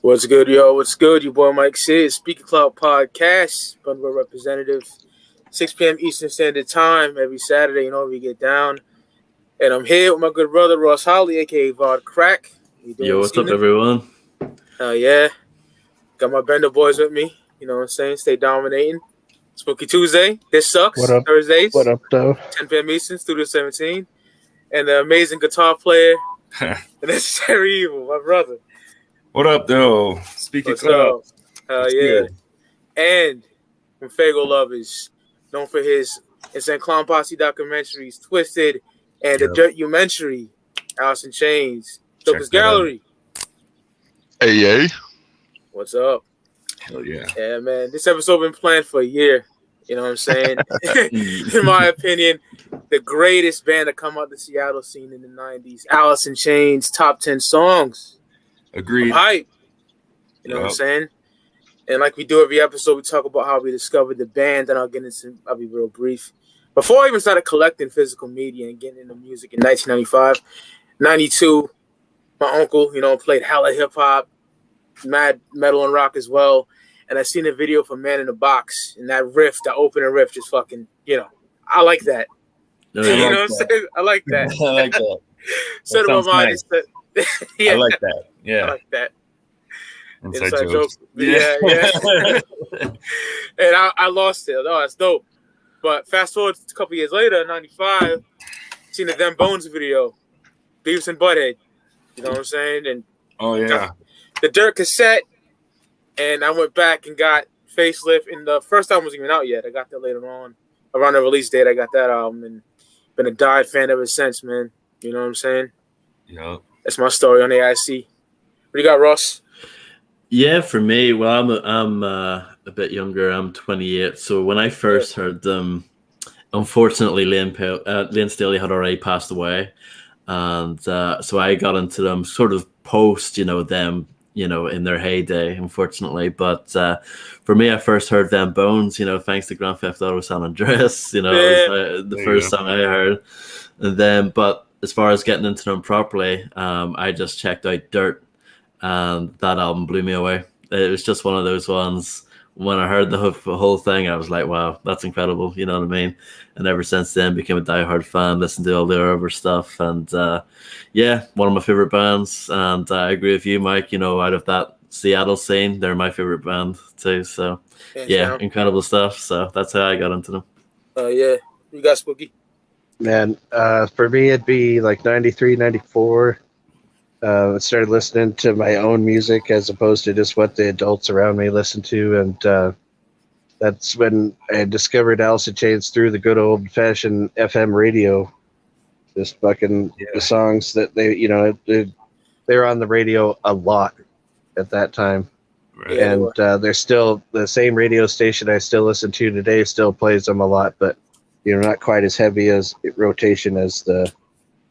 What's good, yo? What's good? Your boy Mike Sears, Speaker Clout Podcast, Bunbury representative, 6 p.m. Eastern Standard Time every Saturday. We get down. And I'm here with my good brother, Ross Holly, a.k.a. Vod Crack. Yo, what's up, everyone? Hell yeah. Got my Bender boys with me. You know what I'm saying? Stay dominating. Spooky Tuesday. This sucks. What up? Thursdays. What up, though? 10 p.m. Eastern, Studio 17. And the amazing guitar player, the Necesary Evil, my brother. What up, though? Speaking Clout. Hell yeah. Good. And from Faygoluvers, known for his Insane Clown Posse documentaries, Twisted, and the Documentary, Alice in Chains, Jokerz Gallery. Hey, yay. What's up? Hell yeah. Yeah, man. This episode been planned for a year. You know what I'm saying? In my opinion, the greatest band to come out the Seattle scene in the 90s, Alice in Chains, top 10 songs. Agreed. I'm hype. You know what I'm saying? And like we do every episode, we talk about how we discovered the band, and I'll be real brief. Before I even started collecting physical media and getting into music in 1995, 92, my uncle, played hella hip-hop, mad metal and rock as well. And I seen a video for Man in the Box, and that riff, the opening riff, just fucking, I like that. No, you know what I'm saying? I like that. I like that. Set in my mind. Nice. Yeah. I like that. Yeah. I like that. Inside jokes. Yeah. And I lost it. Oh, that's dope. But fast forward a couple years later, 95, seen the Them Bones video, Beavis and Butthead. You know what I'm saying? And the Dirt cassette, and I went back and got Facelift, and the first album wasn't even out yet. I got that later on. Around the release date, I got that album, and been a diehard fan ever since, man. You know what I'm saying? Yeah. That's my story on AIC. What do you got, Ross? Yeah, for me, well, I'm a bit younger. I'm 28. So when I first heard them, unfortunately, Lane Staley had already passed away, and so I got into them sort of post, them, in their heyday, unfortunately. But for me, I first heard Them Bones, thanks to Grand Theft Auto San Andreas. It was the first song I heard, and then, but as far as getting into them properly, I just checked out Dirt. And that album blew me away. It was just one of those ones. When I heard the whole thing, I was like, wow, that's incredible. You know what I mean? And ever since then, became a diehard fan, listened to all their other stuff. And one of my favorite bands. And I agree with you, Mike. Out of that Seattle scene, they're my favorite band too. So, incredible stuff. So that's how I got into them. You got Spooky? Man, for me, it'd be like 93, 94. I started listening to my own music as opposed to just what the adults around me listened to, and that's when I discovered Alice in Chains through the good old-fashioned FM radio. Just fucking the songs that they were on the radio a lot at that time, Right. and they're still the same radio station I still listen to today. Still plays them a lot, but not quite as heavy as rotation as the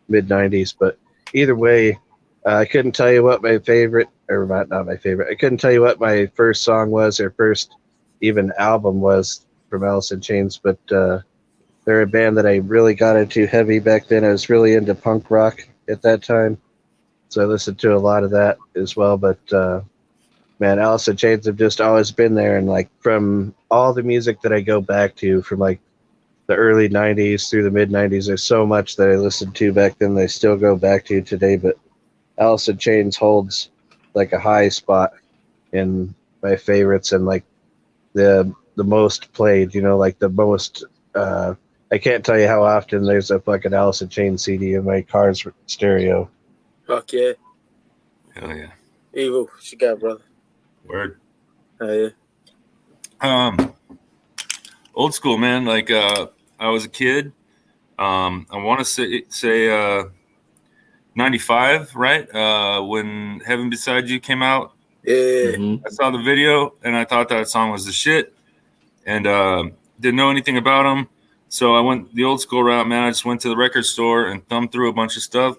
mid '90s. But either way. I couldn't tell you what my favorite, or not my favorite. I couldn't tell you what my first song was or first even album was from Alice in Chains, but they're a band that I really got into heavy back then. I was really into punk rock at that time, so I listened to a lot of that as well. But man, Alice in Chains have just always been there, and like from all the music that I go back to from like the early '90s through the mid '90s, there's so much that I listened to back then that I still go back to today, but Alice in Chains holds like a high spot in my favorites and like the most played, like the most, I can't tell you how often there's a fucking Alice in Chains CD in my car's stereo. Fuck yeah. Hell yeah. Evil, what you got, brother? Word. Hell yeah. Old school, man. Like, I was a kid. I want to say 95, right? When Heaven Beside You came out. Yeah. I saw the video and I thought that song was the shit, and didn't know anything about them. So I went the old school route, man. I just went to the record store and thumbed through a bunch of stuff.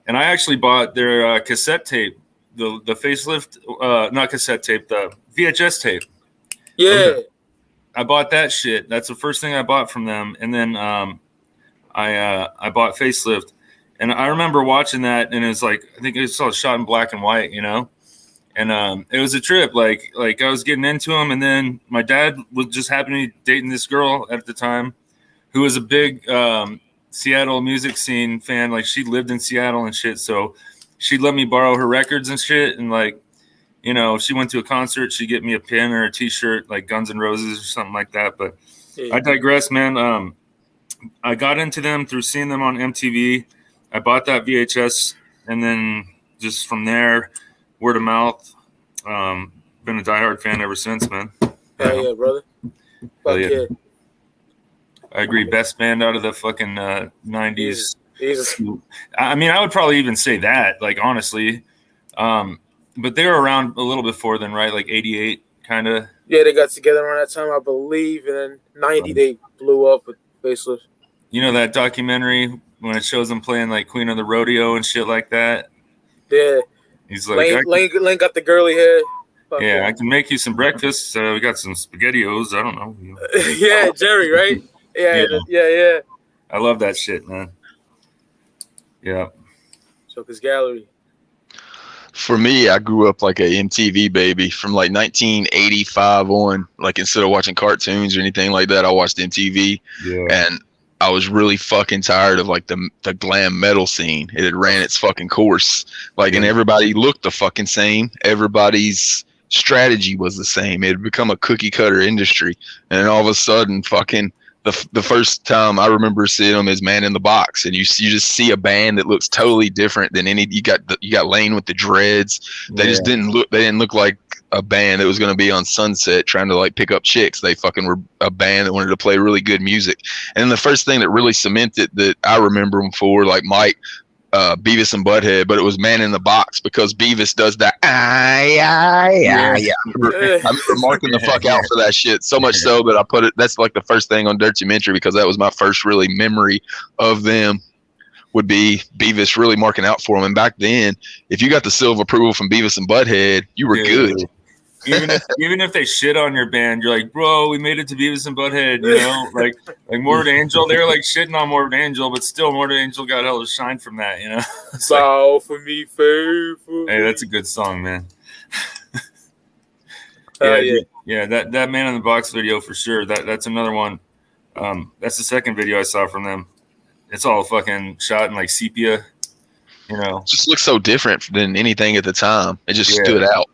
And I actually bought their cassette tape, the Facelift, not cassette tape, the VHS tape. Yeah. I bought that shit. That's the first thing I bought from them. And then I bought Facelift. And I remember watching that, and it was like, I think it was all shot in black and white, And it was a trip. Like I was getting into them, and then my dad was just happening to be dating this girl at the time who was a big Seattle music scene fan. Like she lived in Seattle and shit, so she'd let me borrow her records and shit. And like, you know, if she went to a concert, she'd get me a pin or a T-shirt, like Guns N' Roses or something like that. But I digress, man. I got into them through seeing them on MTV. I bought that VHS, and then just from there, word of mouth. Been a diehard fan ever since, man. Hell yeah, brother. Fuck yeah. I agree. Best band out of the fucking 90s. Jesus. I mean, I would probably even say that, like, honestly. But they were around a little before then, right? Like 88, kind of. Yeah, they got together around that time, I believe. And then 90, they blew up with Facelift. You know that documentary when it shows them playing, like, Queen of the Rodeo and shit like that? Yeah. He's like, Lane got the girly hair. Fuck yeah, I can make you some breakfast. We got some SpaghettiOs. I don't know. Yeah, Jerry, right? Yeah. I love that shit, man. Yeah. Jokerz Gallery. For me, I grew up like a MTV baby from like 1985 on. Like instead of watching cartoons or anything like that, I watched MTV. Yeah. And I was really fucking tired of like the glam metal scene. It had ran its fucking course. Like, and everybody looked the fucking same. Everybody's strategy was the same. It had become a cookie cutter industry. And then all of a sudden, fucking the first time I remember seeing them is Man in the Box, and you just see a band that looks totally different than any. You got Lane with the dreads. They just didn't look. They didn't look like a band that was going to be on Sunset trying to like pick up chicks. They fucking were a band that wanted to play really good music. And then the first thing that really cemented that I remember them for, like Mike, Beavis and Butthead, but it was Man in the Box because Beavis does that. Yeah. I remember marking the fuck out for that shit so much so that I put it. That's like the first thing on Dirtumentary because that was my first really memory of them. Would be Beavis really marking out for them. And back then, if you got the seal of approval from Beavis and Butthead, you were good. Even if they shit on your band, you're like, bro, we made it to Beavis and Butthead, you know, like Morbid Angel. They were like shitting on Morbid Angel, but still Morbid Angel got hell to shine from that, you know. Bow for me, faithful. Hey, that's a good song, man. Yeah. That Man in the Box video for sure. That's another one. That's the second video I saw from them. It's all fucking shot in like sepia, you know. It just looks so different than anything at the time. It just stood out.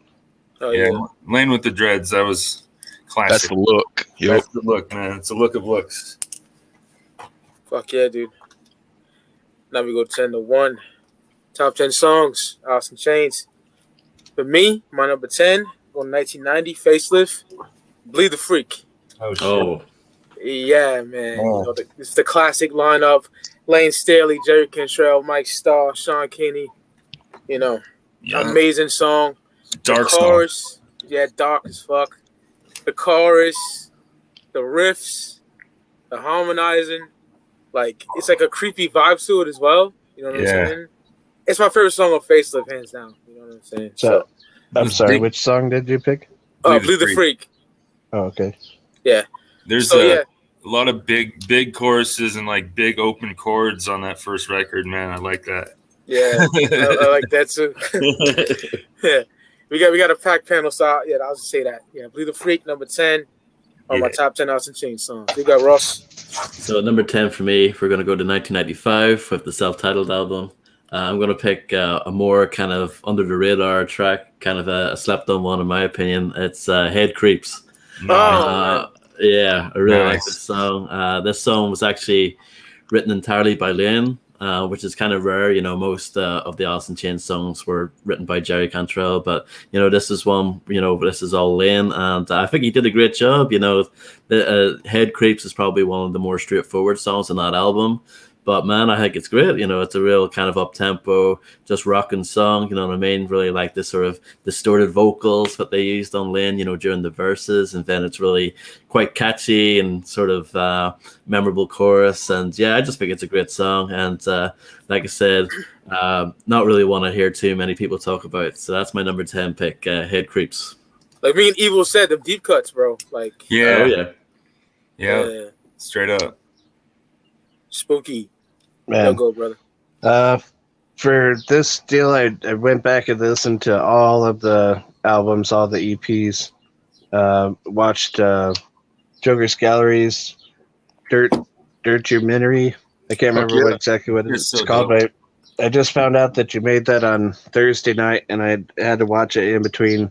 Oh, yeah. Lane with the dreads, that was classic. That's the look. Yep. That's the look, man. It's a look of looks. Fuck yeah, dude. Now we go 10 to 1. Top 10 songs, Alice in Chains. For me, my number 10, on 1990, Facelift, Bleed the Freak. Oh, shit. Oh. Yeah, man. You know, it's the classic lineup. Lane Staley, Jerry Cantrell, Mike Starr, Sean Kinney. You know, amazing song. Dark chorus, song. Yeah, dark as fuck. The chorus, the riffs, the harmonizing. Like, it's like a creepy vibe to it as well. You know what I'm saying? It's my favorite song on Facelift, hands down. You know what I'm saying? So I'm sorry, which song did you pick? Bleed the Freak. Oh, okay. Yeah. There's a lot of big choruses and like big open chords on that first record, man. I like that. Yeah, I like that too. Yeah. We got a packed panel, so I'll just say that. Yeah, Bleed the Freak, number 10 on my top 10 Alice in Chains songs. You got Ross. So number 10 for me, if we're going to go to 1995 with the self-titled album. I'm going to pick a more kind of under the radar track, kind of a slept-on one in my opinion. It's Head Creeps. Yeah, I really like this song. This song was actually written entirely by Lane, which is kind of rare. You know, most of the Alice in Chains songs were written by Jerry Cantrell, but you know, this is one. You know, this is all Lane, and I think he did a great job. You know, the Head Creeps is probably one of the more straightforward songs on that album. But man, I think it's great. You know, it's a real kind of up-tempo, just rocking song. You know what I mean? Really like this sort of distorted vocals that they used on Lane, you know, during the verses. And then it's really quite catchy and sort of memorable chorus. And yeah, I just think it's a great song. And like I said, not really want to hear too many people talk about it. So that's my number 10 pick, Head Creeps. Like me and Evil said, them deep cuts, bro. Like, yeah. Straight up. Spooky. Man. Go, brother. For this deal, I went back and listened to all of the albums, all the EPs. Watched Jokerz Gallery's Dirtumentary. I can't remember exactly what it's so called, dope. but I just found out that you made that on Thursday night, and I had to watch it in between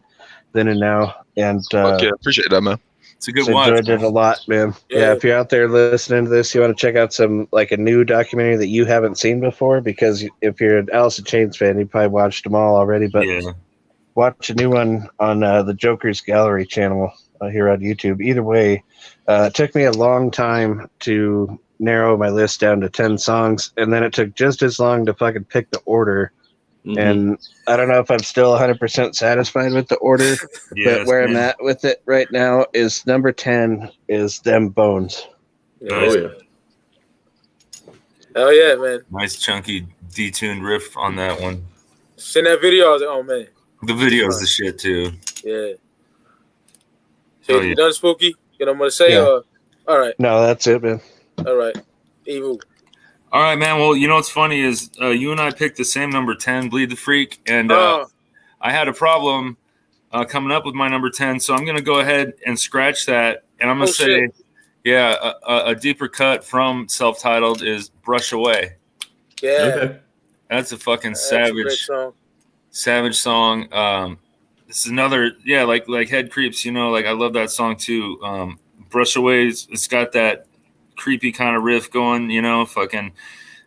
then and now. And appreciate that, man. It's a good so watch. enjoyed it a lot, man. Yeah, if you're out there listening to this, you want to check out some like a new documentary that you haven't seen before, because if you're an Alice in Chains fan, you probably watched them all already. But watch a new one on the Jokerz Gallery channel here on YouTube. Either way, it took me a long time to narrow my list down to 10 songs, and then it took just as long to fucking pick the order. And I don't know if I'm still 100% satisfied with the order, but where I'm at with it right now is number 10 is Them Bones. Nice. Oh yeah, man. Nice chunky detuned riff on that one. Seen that video, I was like, oh man. The video's the shit too. Yeah. So you done, Spooky? You know what I'm gonna say? Yeah. All right. No, that's it, man. All right. Evil. All right, man. Well, you know what's funny is you and I picked the same number 10, Bleed the Freak, and I had a problem coming up with my number 10, so I'm going to go ahead and scratch that, and I'm going to say, a deeper cut from Self-Titled is Brush Away. Yeah. Okay. That's a fucking savage song. This is another, like Head Creeps, like I love that song too. Brush Away, it's got that creepy kind of riff going,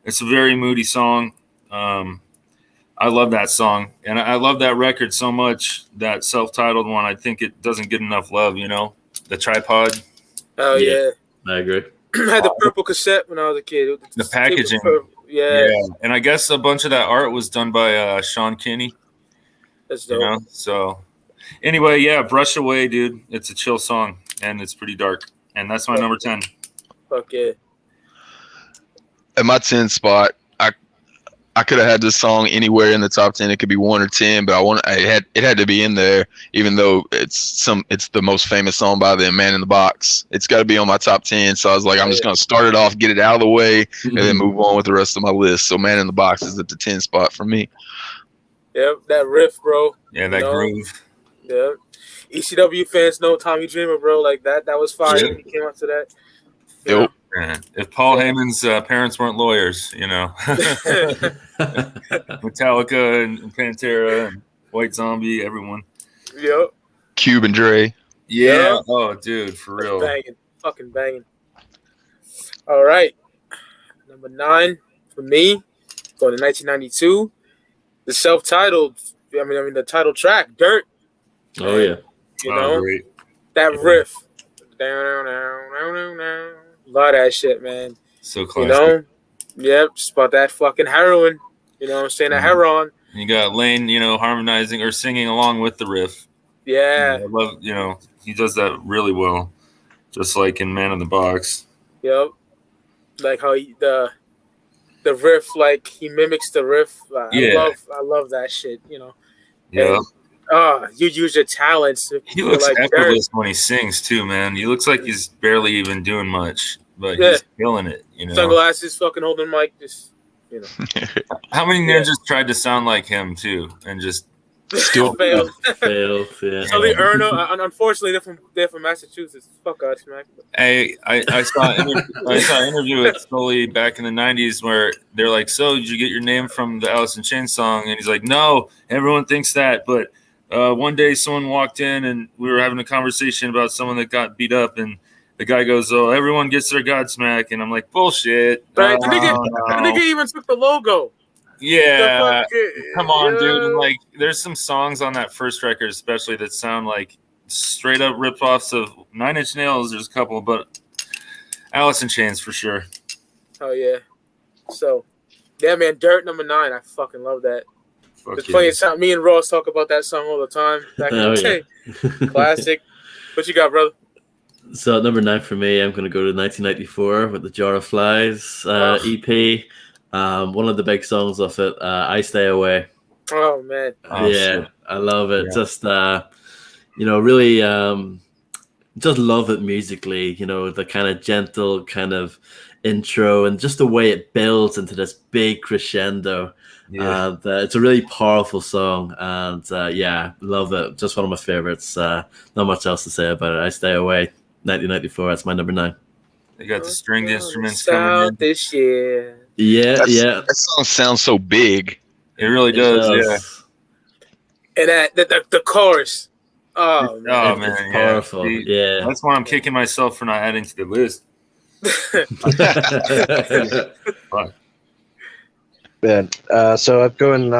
it's a very moody song. I love that song, and I love that record so much. That Self-Titled one, I think it doesn't get enough love. The Tripod. Oh yeah, I agree. I had the purple cassette when I was a kid. The packaging, yeah, and I guess a bunch of that art was done by Sean Kinney. That's dope. So anyway, Brush Away, dude. It's a chill song, and it's pretty dark, and that's my number 10. Fuck yeah. At my 10 spot, I could have had this song anywhere in the top 10. It could be 1 or 10, but it had to be in there, even though it's the most famous song by them, Man in the Box. It's got to be on my top 10. So I was like, I'm just gonna start it off, get it out of the way, and then move on with the rest of my list. So Man in the Box is at the 10 spot for me. Yep, that riff, bro. Yeah, that groove. Yeah. ECW fans know Tommy Dreamer, bro. Like that was fire when he came out to that. Yep. If Paul Heyman's parents weren't lawyers, Metallica and Pantera and White Zombie, everyone. Yep. Cube and Dre. Yeah. Oh, dude, for real. Fucking banging. All right. Number 9 for me, going to 1992. The self-titled, the title track, Dirt. Oh yeah. Great. That riff. Love that shit, man. So classic. Yep, just about that fucking heroin. You know what I'm saying? That heroin. You got Lane, harmonizing or singing along with the riff. Yeah. I love, he does that really well. Just like in Man in the Box. Yep. Like how the riff, like he mimics the riff. I love that shit, Yeah. You use your talents. He looks effortless when he sings too, man. He looks like he's barely even doing much, but he's killing it. Sunglasses, fucking holding mic, just How many ninjas tried to sound like him too, and just still failed? Failed. Yeah. So unfortunately, they're from Massachusetts. Fuck Godsmack. I saw an interview with Scully back in the 90s where they're like, "So did you get your name from the Alice in Chains song?" And he's like, "No, everyone thinks that, but." One day someone walked in and we were having a conversation about someone that got beat up, and the guy goes, "Oh, everyone gets their Godsmack," and I'm like, "Bullshit!" Right? The nigga even took the logo. Yeah, come on, dude. And like, there's some songs on that first record, especially that sound like straight up rip-offs of 9 Inch Nails. There's a couple, but Alice in Chains for sure. Oh yeah. So, yeah, man, Dirt number 9. I fucking love that. There's plenty of time. Me and Ross talk about that song all the time. Back in the day. Classic. What you got, brother? So at number 9 for me, I'm going to go to 1994 with the Jar of Flies EP. One of the big songs off it, I Stay Away. Oh, man. I love it. Yeah. Just, really just love it musically. You know, the kind of gentle kind of intro and just the way it builds into this big crescendo. Yeah. It's a really powerful song, and yeah, love it. Just one of my favorites. Not much else to say about it. I Stay Away, 1994. That's my number 9. They got the stringed instruments South coming in. this year. Yeah, yeah. That song sounds so big. It really does, yeah. And the chorus. Oh, man. Oh, man, It's yeah. powerful. See, Yeah. That's why I'm kicking myself for not adding to the list. Fuck. Man, so I'm going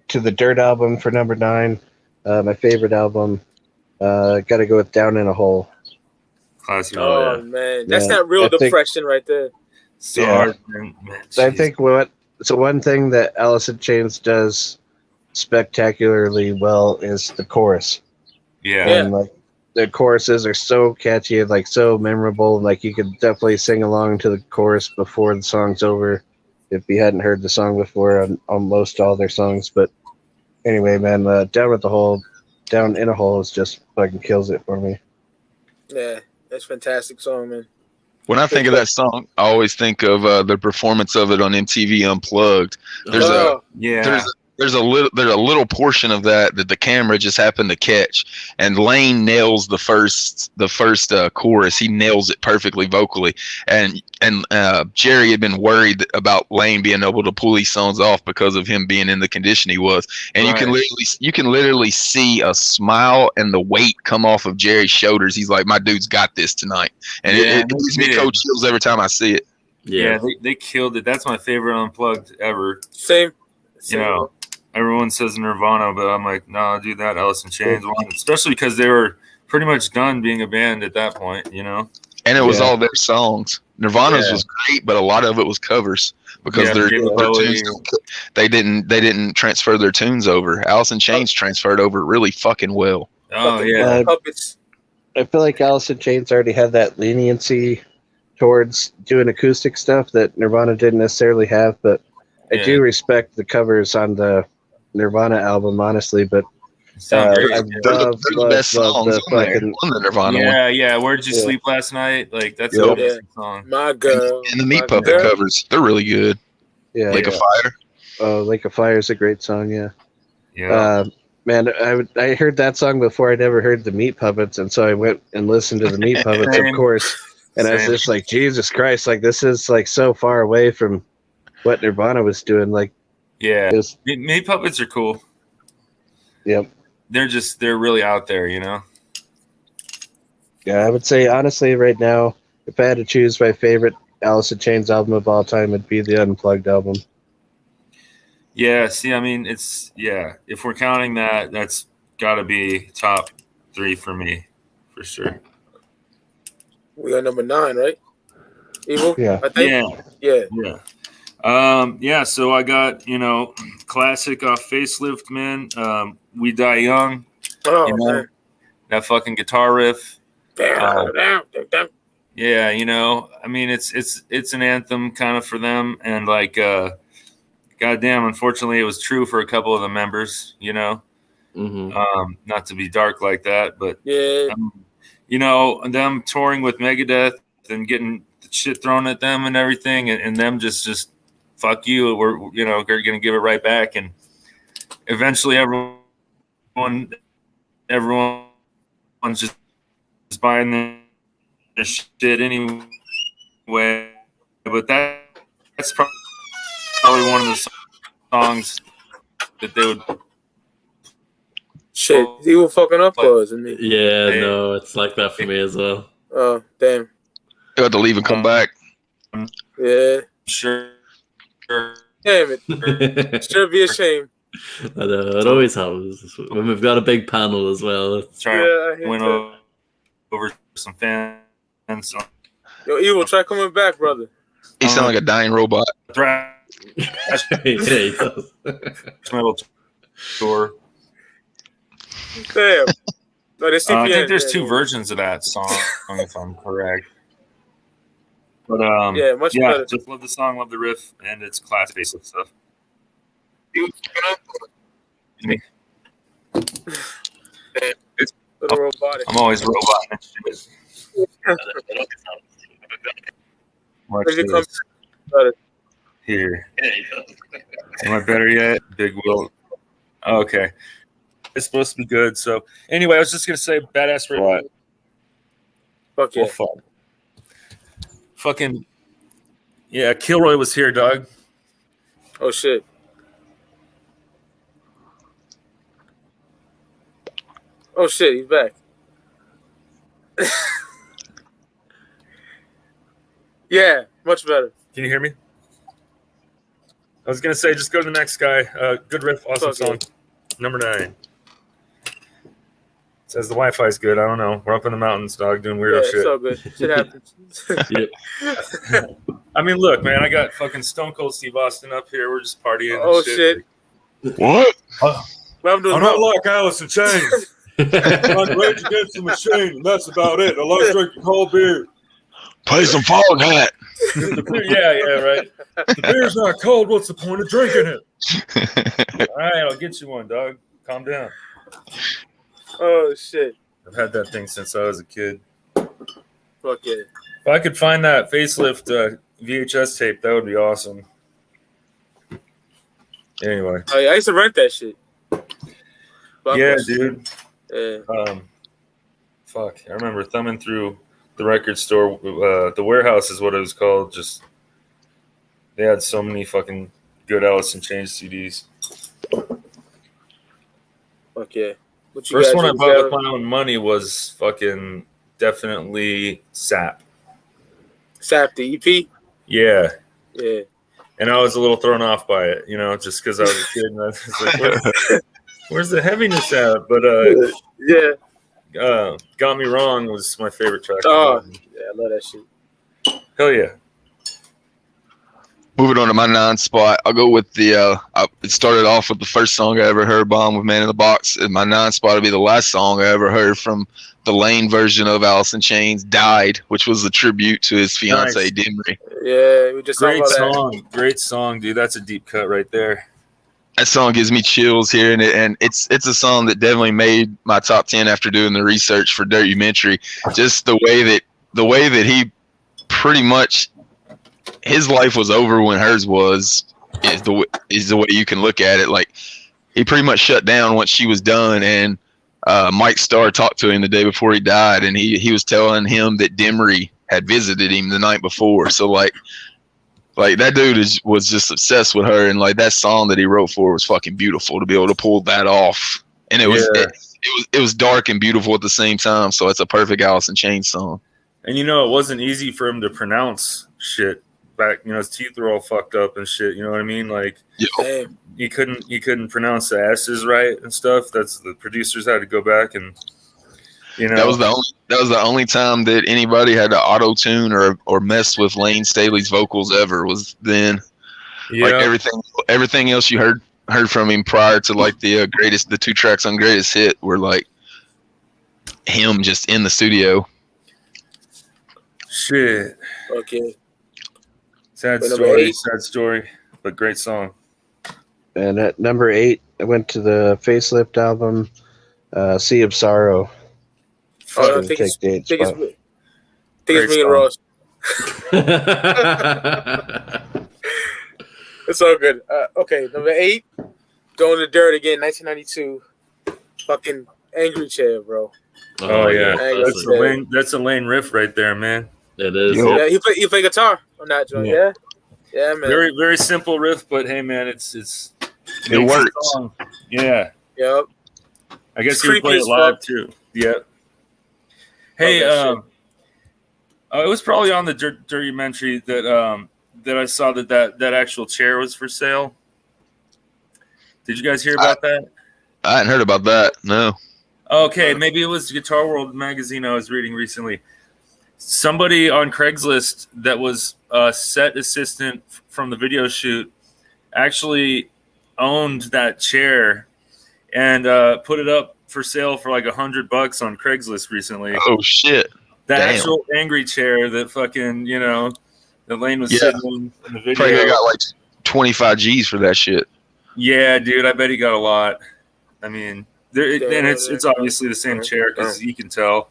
to the Dirt album for number 9. My favorite album. Got to go with Down in a Hole. Classic. Oh, man. That's Yeah, that real I think- depression right there. So Yeah. hard, man. So I Jeez. think one thing that Alice in Chains does spectacularly well is the chorus. Yeah. And like the choruses are so catchy and like so memorable. Like you could definitely sing along to the chorus before the song's over if you hadn't heard the song before on almost all their songs. But anyway, man, Down in a Hole is just fucking kills it for me. Yeah, that's a fantastic song, man. When I think of that song, I always think of the performance of it on MTV Unplugged. Yeah. There's a little portion of that the camera just happened to catch, and Lane nails the first chorus. He nails it perfectly vocally, and Jerry had been worried about Lane being able to pull these songs off because of him being in the condition he was, and Right. you can literally see a smile and the weight come off of Jerry's shoulders. He's like, my dude's got this tonight, and Yeah, it gives me they cold chills every time I see it. Yeah, they killed it. That's my favorite Unplugged ever. Same. You know, everyone says Nirvana, but I'm like, no, do that Alice in Chains one, especially because they were pretty much done being a band at that point, you know? And it was Yeah. all their songs. Nirvana's Yeah. was great, but a lot of it was covers because Yeah, their David their Bowie. tunes, they didn't transfer their tunes over. Alice in Chains transferred over really fucking well. Oh, yeah. Puppets. I feel like Alice in Chains already had that leniency towards doing acoustic stuff that Nirvana didn't necessarily have, but I Yeah. do respect the covers on the Nirvana album, honestly. But Sound great. I Yeah. They're the, love, they're the best love songs the on there, fucking on the Nirvana one. Yeah, yeah. Where'd you Yeah. sleep last night? Like, that's Yep. a Yeah. basic song. My girl. And the Meat my Puppet girl. covers, they're really good. yeah. Lake of Fire. Lake of Fire is a great song. Yeah. Yeah. Man, I heard that song before. I never heard the Meat Puppets, and so I went and listened to the Meat Puppets, of Same. course. And I was Same. just like, Jesus Christ! Like this is like so far away from what Nirvana was doing. Like, Yeah. just Meat Puppets are cool. yep. They're really out there, you know? Yeah, I would say honestly, right now, if I had to choose my favorite Alice in Chains album of all time, it'd be the Unplugged album. Yeah. See, I mean, if we're counting that, that's got to be top 3 for me, for sure. We got number 9, right? Evil? Yeah. I think. Yeah. Yeah. Yeah. So I got, classic off Facelift, man. We Die Young. Oh, You know, man. That fucking guitar riff. Damn. Yeah, I mean, it's an anthem kind of for them, and like, goddamn, unfortunately, it was true for a couple of the members, Mm-hmm. not to be dark like that, but Yeah. them touring with Megadeth and getting shit thrown at them and everything, and them just fuck you, they're gonna give it right back, and eventually everyone's just buying their shit anyway. But that's probably one of the songs that they would. Shit. Evil fucking up was in me. Yeah, Hey. no, it's like that for me as well. Oh, damn. You had to leave and come back. Yeah. Sure. Damn it. Should be a shame. I know, it always happens when we've got a big panel as well. Try Yeah, I to hate win that. over some fans. So, Yo, Evil, try coming back, brother. You sound like a dying robot. thrash Yeah, he does. metal tour. Damn. No, the I CPN, think there's yeah, 2 yeah. versions of that song, if I'm correct. But Yeah, much better. just love the song, love the riff, and it's class basic stuff. Little robotic. I'm always roboting and shit. Watch If you come this. Here. Am I better yet? Big Will. Okay. It's supposed to be good. So, anyway, I was just going to say badass robot. Fuck yeah. Oh, fuck. Fucking. Yeah, Kilroy was here, dog. Oh, shit. Oh, shit. He's back. Yeah, much better. Can you hear me? I was going to say, just go to the next guy. Good riff, awesome Fuck song. Number 9. Says the Wi-Fi is good. I don't know. We're up in the mountains, dog, doing weirdo shit. It's so good. Shit happens. I mean, look, man, I got fucking Stone Cold Steve Austin up here. We're just partying. Oh, and shit. What? I'm not like Alice in Chains. I'm Rage Against the Machine, and that's about it. I love drinking cold beer. Play some Fog Hat. Yeah, right. The beer's not cold. What's the point of drinking it? All right, I'll get you one, dog. Calm down. Oh, shit. I've had that thing since I was a kid. Fuck yeah. If I could find that facelift VHS tape, that would be awesome. Anyway. Oh, yeah, I used to rent that shit. Yeah, dude. Yeah. Fuck. I remember thumbing through the record store. The Warehouse is what it was called. Just they had so many fucking good Alice in Chains CDs. Fuck yeah. First one I bought with my own money was fucking definitely Sap. Sap, the EP? Yeah. Yeah. And I was a little thrown off by it, just because I was a kid. And I was like, where's the heaviness at? But yeah. Got Me Wrong was my favorite track. Oh, yeah, I love that shit. Hell yeah. Moving on to my 9 spot, I'll go with the. It started off with the first song I ever heard, "Bomb" with Man in the Box, and my 9 spot will be the last song I ever heard from the Lane version of Alice in Chains, "Died," which was a tribute to his fiancee Dimry. Yeah, we just great talked about song, that. Great song, dude. That's a deep cut right there. That song gives me chills hearing it, and it's a song that definitely made my top 10 after doing the research for Dirtumentary. Just the way that he pretty much. His life was over when hers was, is the way you can look at it. Like, he pretty much shut down once she was done, and Mike Starr talked to him the day before he died, and he was telling him that Dimry had visited him the night before. So like that dude was just obsessed with her, and like that song that he wrote for her was fucking beautiful to be able to pull that off. And it was dark and beautiful at the same time. So it's a perfect Alice in Chains song. And it wasn't easy for him to pronounce shit. Back, his teeth were all fucked up and shit. You know what I mean? Like, he couldn't pronounce the S's right and stuff. That's the producers had to go back and, That was the only time that anybody had to auto tune or mess with Lane Staley's vocals ever was then. Yeah. Like everything else you heard from him prior to like the 2 tracks on Greatest Hit were like him just in the studio. Shit. Okay. Sad story, but great song. And at number 8, I went to the Facelift album, Sea of Sorrow. I think it's me and Ross. It's all good. Okay, number 8, Going to Dirt again, 1992. Fucking Angry Chair, bro. Oh yeah, that's a Lane riff right there, man. It is. Yeah, he play guitar on that joint. Yeah, man. Very very simple riff, but hey, man, it works. Yeah. Yep. I guess you play it live too. Yep. Hey, it was probably on the Dirtumentary that I saw that actual chair was for sale. Did you guys hear about that? I hadn't heard about that. No. Okay, maybe it was Guitar World magazine I was reading recently. Somebody on Craigslist that was a set assistant from the video shoot actually owned that chair and put it up for sale for like $100 on Craigslist recently. Oh shit! That actual angry chair that fucking that Lane was sitting in the video. Probably got like 25 G's for that shit. Yeah, dude, I bet he got a lot. I mean, And it's obviously the same chair because you can tell.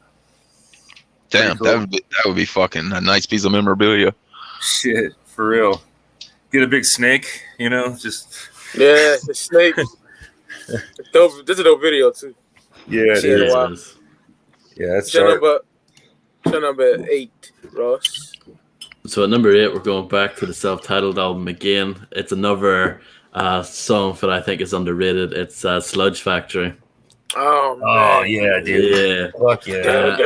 Damn, cool. that would be fucking a nice piece of memorabilia. Shit, for real. Get a big snake, just. Yeah, the snake. Dope. This is a dope video too. Yeah, it is. Yeah, it's show number 8, Ross. So at number 8, we're going back to the self-titled album again. It's another song that I think is underrated. It's Sludge Factory. Oh, man. Oh, yeah, dude. Yeah. Fuck yeah.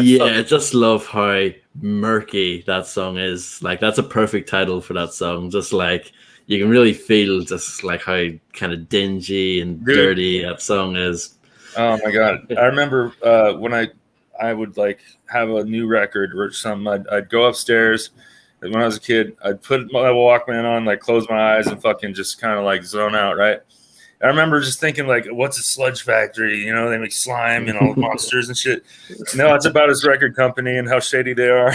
Yeah, I just love how murky that song is. Like, that's a perfect title for that song. Just like, you can really feel just like how kind of dingy and dirty that song is. Oh, my God. I remember when I would like have a new record or something, I'd go upstairs. When I was a kid, I'd put my Walkman on, like close my eyes and fucking just kind of like zone out, right? I remember just thinking like, what's a sludge factory? They make slime and all the monsters and shit. No, it's about his record company and how shady they are.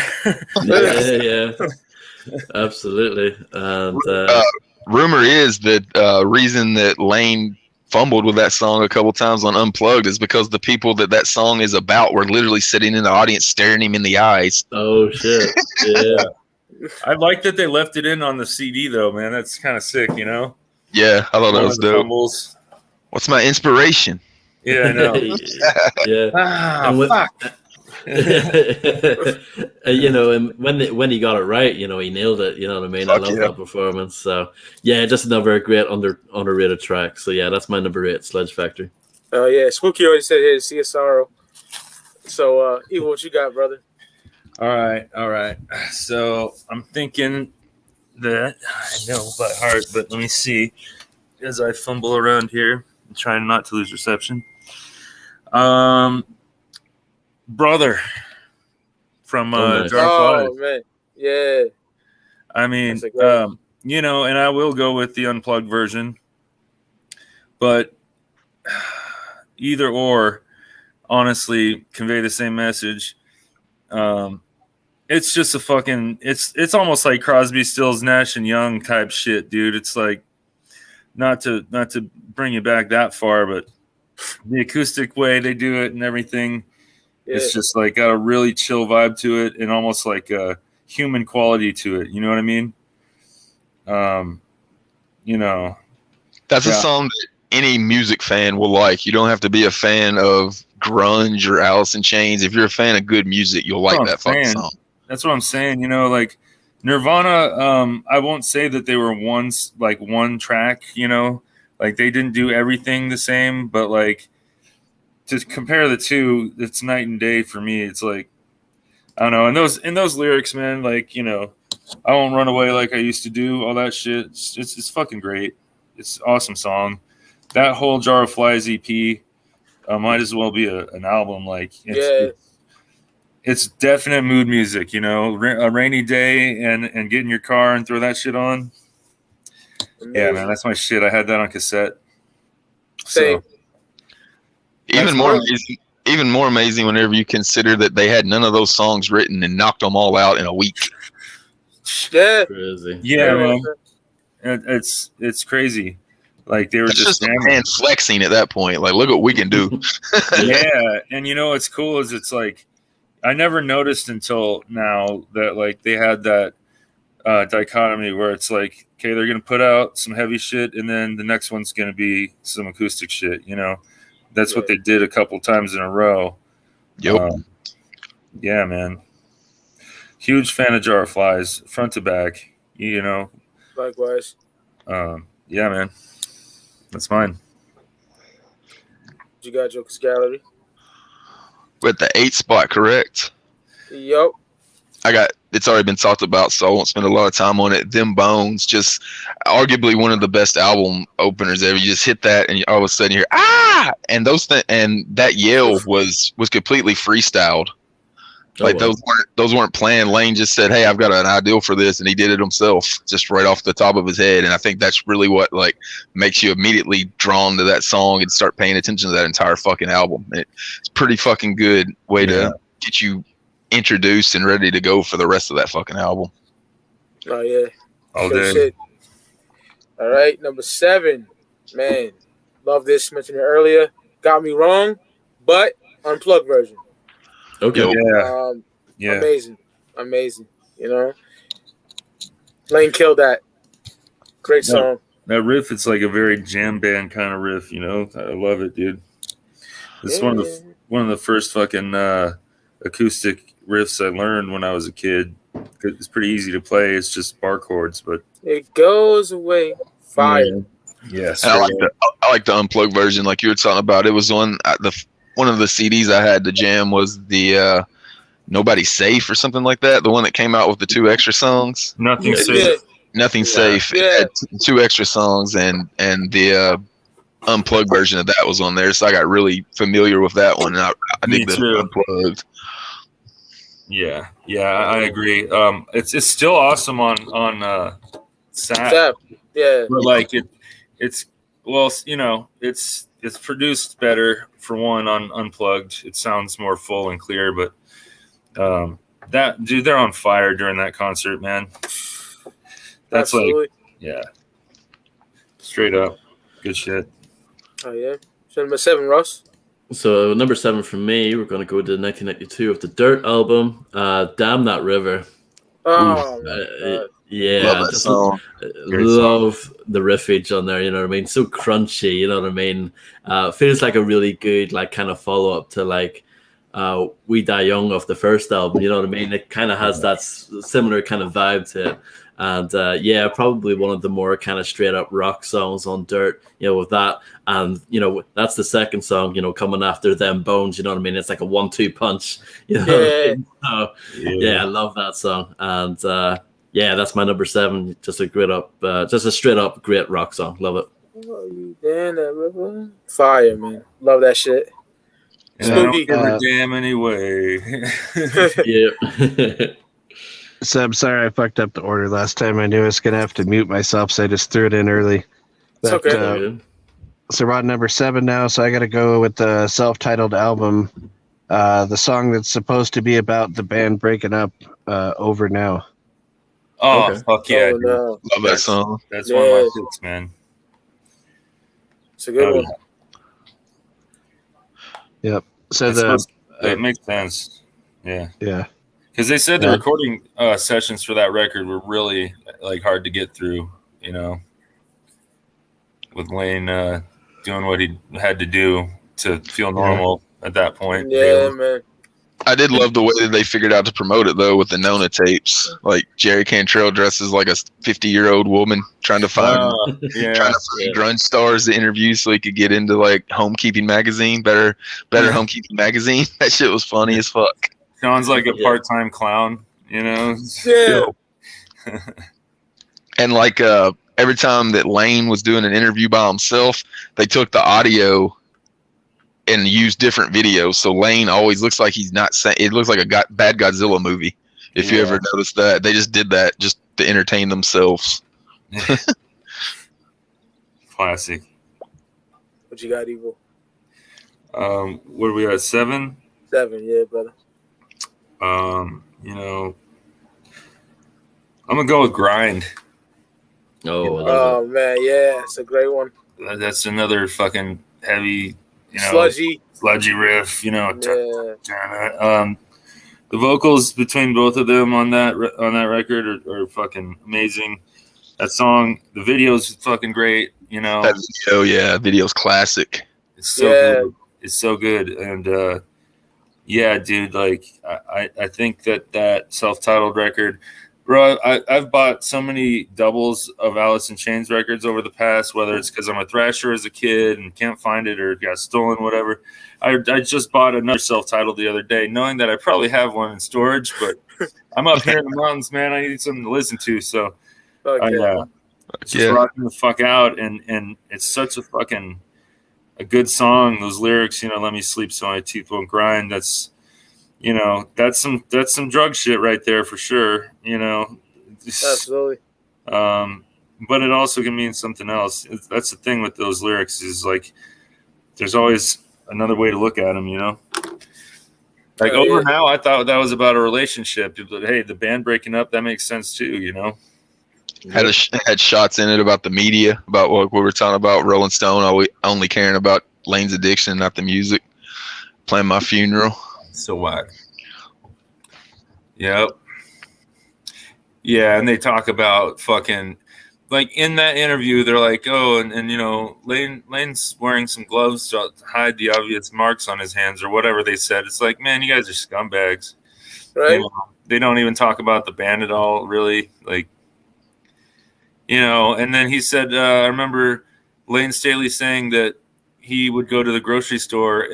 Yeah. Absolutely. And rumor is that reason that Lane fumbled with that song a couple times on Unplugged is because the people that song is about were literally sitting in the audience staring him in the eyes. Oh shit! Yeah, I like that they left it in on the CD though, man. That's kind of sick, Yeah, I thought that was dope. Fumbles. What's my inspiration? Yeah, I know. Yeah. Fuck. And when he got it right, he nailed it. You know what I mean? Fuck I love yeah. that performance. So yeah, just another great underrated track. So yeah, that's my number 8, Sludge Factory. Oh yeah, Spooky already said here, see a sorrow. So Evil, what you got, brother? All right. So I'm thinking that I know by heart, but let me see as I fumble around here. I'm trying not to lose reception. Brother from Dark Life. Oh man, yeah. I mean, and I will go with the unplugged version, but either or, honestly, convey the same message. It's just a fucking. It's almost like Crosby, Stills, Nash and Young type shit, dude. It's like not to bring you back that far, but the acoustic way they do it and everything. Yeah. It's just like got a really chill vibe to it and almost like a human quality to it. You know what I mean? That's a song that any music fan will like. You don't have to be a fan of grunge or Alice in Chains. If you're a fan of good music, you'll like that fucking song. That's what I'm saying. Like Nirvana, I won't say that they were one track, like they didn't do everything the same, but like to compare the two, it's night and day for me. It's like, I don't know. In those lyrics, man, like, I won't run away like I used to do, all that shit. It's fucking great. It's an awesome song. That whole Jar of Flies EP might as well be an album. Like, it's definite mood music, a rainy day and get in your car and throw that shit on. Amazing. Yeah, man, that's my shit. I had that on cassette. Same. Even more amazing whenever you consider that they had none of those songs written and knocked them all out in a week. Yeah. Crazy. Yeah, man. It's crazy. Like they were just a man flexing at that point. Like, look what we can do. Yeah, and what's cool is it's like I never noticed until now that like they had that dichotomy where it's like, okay, they're gonna put out some heavy shit, and then the next one's gonna be some acoustic shit. That's what they did a couple times in a row. Yep. Yeah, man. Huge fan of Jar of Flies, front to back. Likewise. Yeah, man. That's mine. You got Jokerz Gallery. With the 8th spot, correct? Yep. It's already been talked about, so I won't spend a lot of time on it. Them Bones, just arguably one of the best album openers ever. You just hit that, and all of a sudden you hear ah, and and that yell was completely freestyled. Like those weren't planned. Lane just said, "Hey, I've got an idea for this," and he did it himself, just right off the top of his head. And I think that's really what like makes you immediately drawn to that song and start paying attention to that entire fucking album. It's pretty fucking good way to get you introduced and ready to go for the rest of that fucking album. Oh yeah, all day. Shit. All right, number 7, man, Love this. Mentioned it earlier. Got Me Wrong, but unplugged version. Okay. Yeah. Amazing. You know, Lane killed that. Great song. That riff, it's like a very jam band kind of riff. You know, I love it, dude. It's one of the first fucking acoustic riffs I learned when I was a kid. It's pretty easy to play. It's just bar chords, but it goes away. Fire. Yes. I like the unplugged version, like you were talking about. It was one of the CDs I had to jam was the Nobody's Safe or something like that. The one that came out with the 2 extra songs. Nothing's Safe. Nothing's Safe. Yeah. It had 2 extra songs, and the unplugged version of that was on there. So I got really familiar with that one. And I dig the unplugged. Yeah, I agree. It's still awesome on SAP. Yeah, but like it's well, you know, it's produced better for one on unplugged. It sounds more full and clear, but that dude, they're on fire during that concert, man. That's absolutely. Like, straight up, good shit. Oh yeah. So number 7, Russ. So number 7 for me, we're going to go to 1992 of the Dirt album, Damn That River. Oh, yeah, love that song. Love the riffage on there, you know what I mean? So crunchy, you know what I mean? Feels like a really good, like, kind of follow-up to, like, We Die Young of the first album, you know what I mean? It kind of has that similar kind of vibe to it. And probably one of the more kind of straight up rock songs on Dirt, you know, with that. And, you know, that's the second song, you know, coming after Them Bones, you know what I mean? It's like a 1-2 punch, you know what I mean? So, I love that song. And that's my number 7. Just a straight up great rock song. Love it. Oh, you damn that river. Fire, man. Love that shit. And I don't give a damn anyway. Yeah. So I'm sorry I fucked up the order last time. I knew I was going to have to mute myself, so I just threw it in early. It's okay. So we're on number 7 now, so I got to go with the self-titled album. The song that's supposed to be about the band breaking up, Over Now. Oh, fuck yeah. No. Love that song. That's one of my hits, man. It's a good one. Yep. So it makes sense. Yeah. Yeah. Because they said the recording sessions for that record were really like hard to get through, you know, with Lane doing what he had to do to feel normal at that point. Yeah, man. I did love the way that they figured out to promote it, though, with the Nona tapes. Like Jerry Cantrell dresses like a 50-year-old woman trying to find grunge stars to interview so he could get into like Homekeeping Magazine, better Homekeeping Magazine. That shit was funny as fuck. Sounds like a part-time clown, you know? Yeah. And like every time that Lane was doing an interview by himself, they took the audio and used different videos. So Lane always looks like he's not saying. It looks like a bad Godzilla movie. If you ever noticed that, they just did that just to entertain themselves. Classic. What you got, Evil? What are we at? 7? 7, yeah, brother. You know, I'm gonna go with Grind. Oh man, yeah, it's a great one. That's another fucking heavy, you know, sludgy riff. You know, the vocals between both of them on that record are fucking amazing. That song, the video's fucking great. You know, video's classic. It's so good. It's so good, and dude, like I think that self-titled record, bro. I've bought so many doubles of Alice in Chains records over the past, whether it's because I'm a thrasher as a kid and can't find it or got stolen, whatever. I just bought another self-titled the other day, knowing that I probably have one in storage, but I'm up here in the mountains, man. I need something to listen to, so just rocking the fuck out, and it's such a good song. Those lyrics, you know, let me sleep so my teeth won't grind. That's, you know, that's some drug shit right there for sure. You know, absolutely. But it also can mean something else. That's the thing with those lyrics is like, there's always another way to look at them. You know, like Over Now, I thought that was about a relationship. But hey, the band breaking up, that makes sense too. You know. Had shots in it about the media, about what we were talking about. Rolling Stone only caring about Lane's addiction, not the music. Playing my funeral. So whack. Yep. Yeah, and they talk about fucking like in that interview, they're like, oh, and you know, Lane's wearing some gloves to hide the obvious marks on his hands or whatever they said. It's like, man, you guys are scumbags. Right. You know, they don't even talk about the band at all, really. Like, you know, and then he said, I remember Lane Staley saying that he would go to the grocery store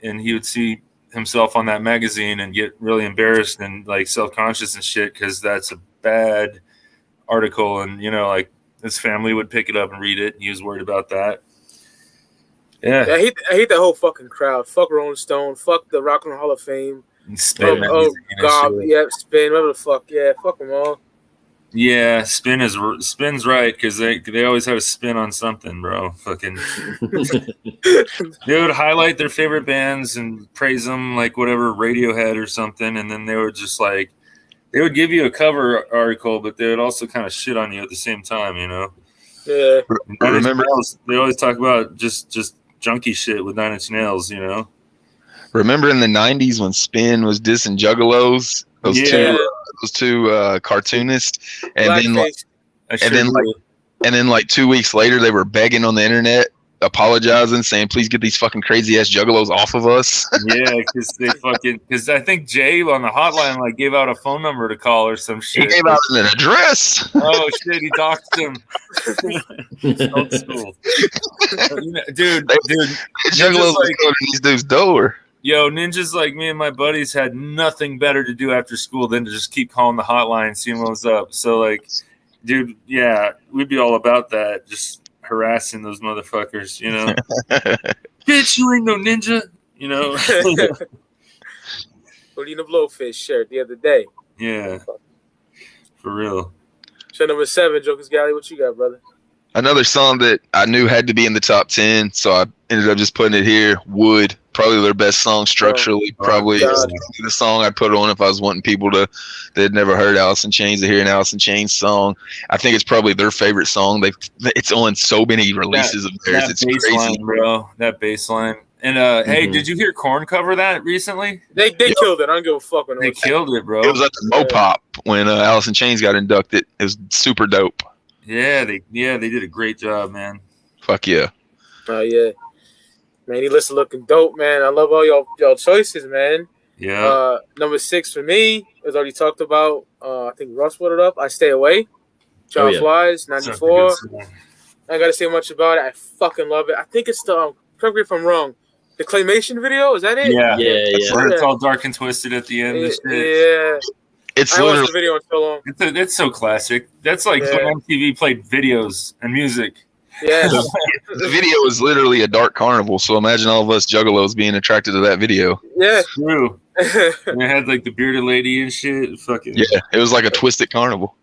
and he would see himself on that magazine and get really embarrassed and like self-conscious and shit because that's a bad article, and you know, like his family would pick it up and read it, and he was worried about that. Yeah, I hate that whole fucking crowd. Fuck Rolling Stone. Fuck the Rock and Roll Hall of Fame. Spin, oh God, yeah, Spin, whatever the fuck, yeah, fuck them all. Yeah, Spin's right because they always have a spin on something, bro. Fucking, they would highlight their favorite bands and praise them like whatever Radiohead or something, and then they would just like they would give you a cover article, but they would also kind of shit on you at the same time, you know. Yeah. Remember, they always talk about just junky shit with 9 Inch Nails, you know. Remember in the '90s when Spin was dissing Juggalos? Those two cartoonists, and then like 2 weeks later, they were begging on the internet, apologizing, saying, "Please get these fucking crazy ass Juggalos off of us." Yeah, because I think Jay on the hotline like gave out a phone number to call or some shit. He gave out an address. Oh shit, he doxed him. Old school. Dude, Juggalos like, going to these dudes' door. Yo, ninjas like me and my buddies had nothing better to do after school than to just keep calling the hotline, seeing what was up. So, like, dude, yeah, we'd be all about that, just harassing those motherfuckers, you know? Bitch, you ain't no ninja, you know? Putting the Blowfish shirt the other day. Yeah, for real. So, number 7, Jokerz Galley, what you got, brother? Another song that I knew had to be in the top 10, so I ended up just putting it here. Wood, probably their best song structurally. Probably the song I'd put on if I was wanting people they'd never heard Alice in Chains to hear an Alice in Chains song. I think it's probably their favorite song. It's on so many releases of theirs. It's crazy, bro. That bass line. And hey, did you hear Korn cover that recently? They killed it. I don't give a fuck. They killed it, bro. It was at the Mopop when Alice in Chains got inducted. It was super dope. Yeah, they did a great job, man. Fuck yeah. Oh yeah. Man, he list looking dope, man. I love all y'all choices, man. Yeah. Number 6 for me, as already talked about. I think Russ put it up. I Stay Away. John Flies, 94. I gotta say much about it. I fucking love it. I think it's the correct me if I'm wrong. The claymation video, is that it? Yeah. It's all dark and twisted at the end. Yeah. It's I watched the video in so long. It's so classic. That's like when MTV played videos and music. Yeah. The video is literally a dark carnival, so imagine all of us juggalos being attracted to that video. Yeah. True. And it had like the bearded lady and shit. Fucking yeah, it was like a twisted carnival.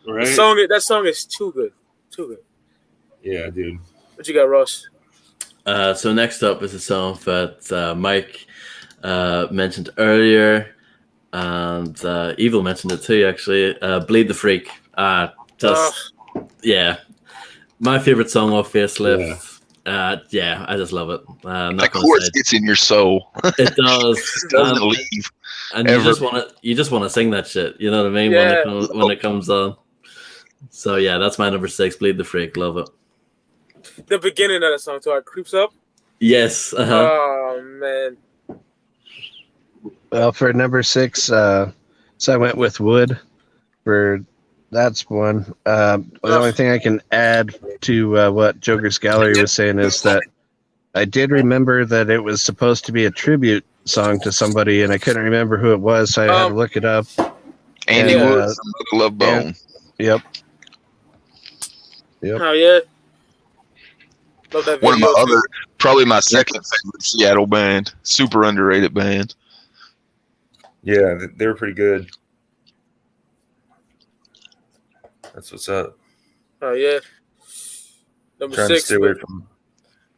Right. That song is too good. Too good. Yeah, dude. What you got, Ross? So next up is a song that Mike mentioned earlier, and Evil mentioned it too, actually. Bleed the Freak. Yeah. My favorite song off Facelift. Yeah, I just love it. Of course, it's in your soul. It does. It doesn't leave. And you just want to sing that shit. You know what I mean? Yeah. When it comes on. So yeah, that's my number 6. Bleed the Freak. Love it. The beginning of the song, so it creeps up. Yes. Oh man. Well, for number 6, so I went with Wood. That's one. The only thing I can add to what Jokerz Gallery was saying is that I did remember that it was supposed to be a tribute song to somebody, and I couldn't remember who it was, so I had to look it up. Andy Woods, Love Bone. Yep. Oh yeah. Love that video. One of my probably my second favorite Seattle band. Super underrated band. Yeah, they were pretty good. That's what's up. Oh yeah. Number Trying 6. to stay away from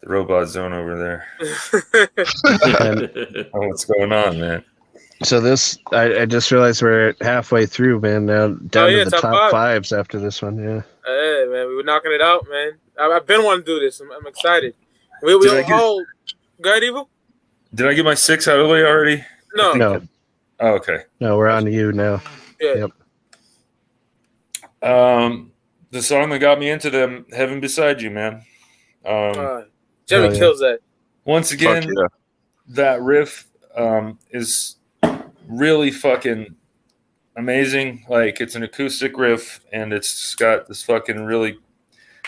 the robot zone over there. Oh, what's going on, man? So this, I just realized we're halfway through, man. Now down to the top fives after this one. Yeah. Hey, man, we were knocking it out, man. I've been wanting to do this. I'm excited. We all. Go ahead, Evil. Did I get my 6 out of the way already? No. Oh, okay. No, we're on to you now. Yeah. Yep. The song that got me into them, "Heaven Beside You," man. Jimmy kills that. Once again, that riff is really fucking amazing. Like, it's an acoustic riff, and it's got this fucking really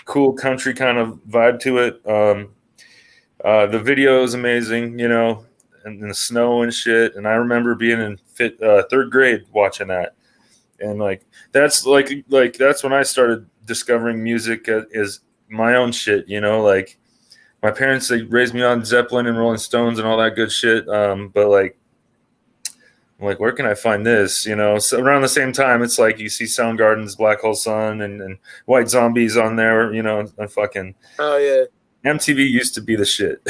cool country kind of vibe to it. The video is amazing, you know, and the snow and shit. And I remember being in third grade watching that, and that's that's when I started discovering music as my own shit, you know. Like, my parents, they raised me on Zeppelin and Rolling Stones and all that good shit. But I'm like, where can I find this? You know, so around the same time, it's like you see Soundgarden's Black Hole Sun and White Zombies on there, you know, and fucking. Oh, yeah. MTV used to be the shit.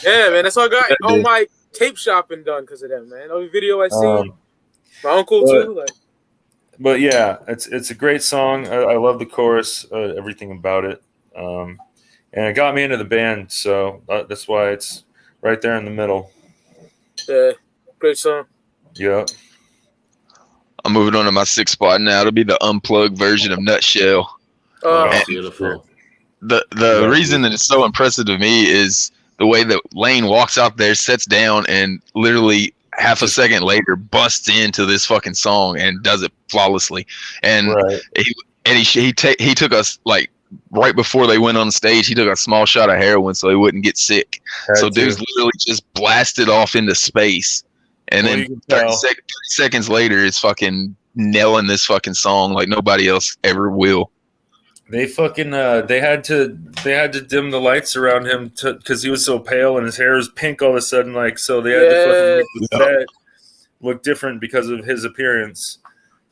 Yeah, man. That's all I got all my tape shopping done because of them, man. Every video I see. My uncle, too. But yeah, it's a great song. I love the chorus, everything about it. And it got me into the band, so that's why it's right there in the middle. Yeah. Great song. Yeah. I'm moving on to my 6th spot now. It'll be the unplugged version of Nutshell. Oh, beautiful. The reason that it's so impressive to me is the way that Lane walks out there, sits down, and literally half a second later busts into this fucking song and does it flawlessly. And he took us right before they went on stage, he took a small shot of heroin so he wouldn't get sick. So dude's literally just blasted off into space. And then 30 seconds later, it's fucking nailing this fucking song like nobody else ever will. They fucking they had to dim the lights around him because he was so pale and his hair was pink all of a sudden. So they had to fucking make the set look different because of his appearance.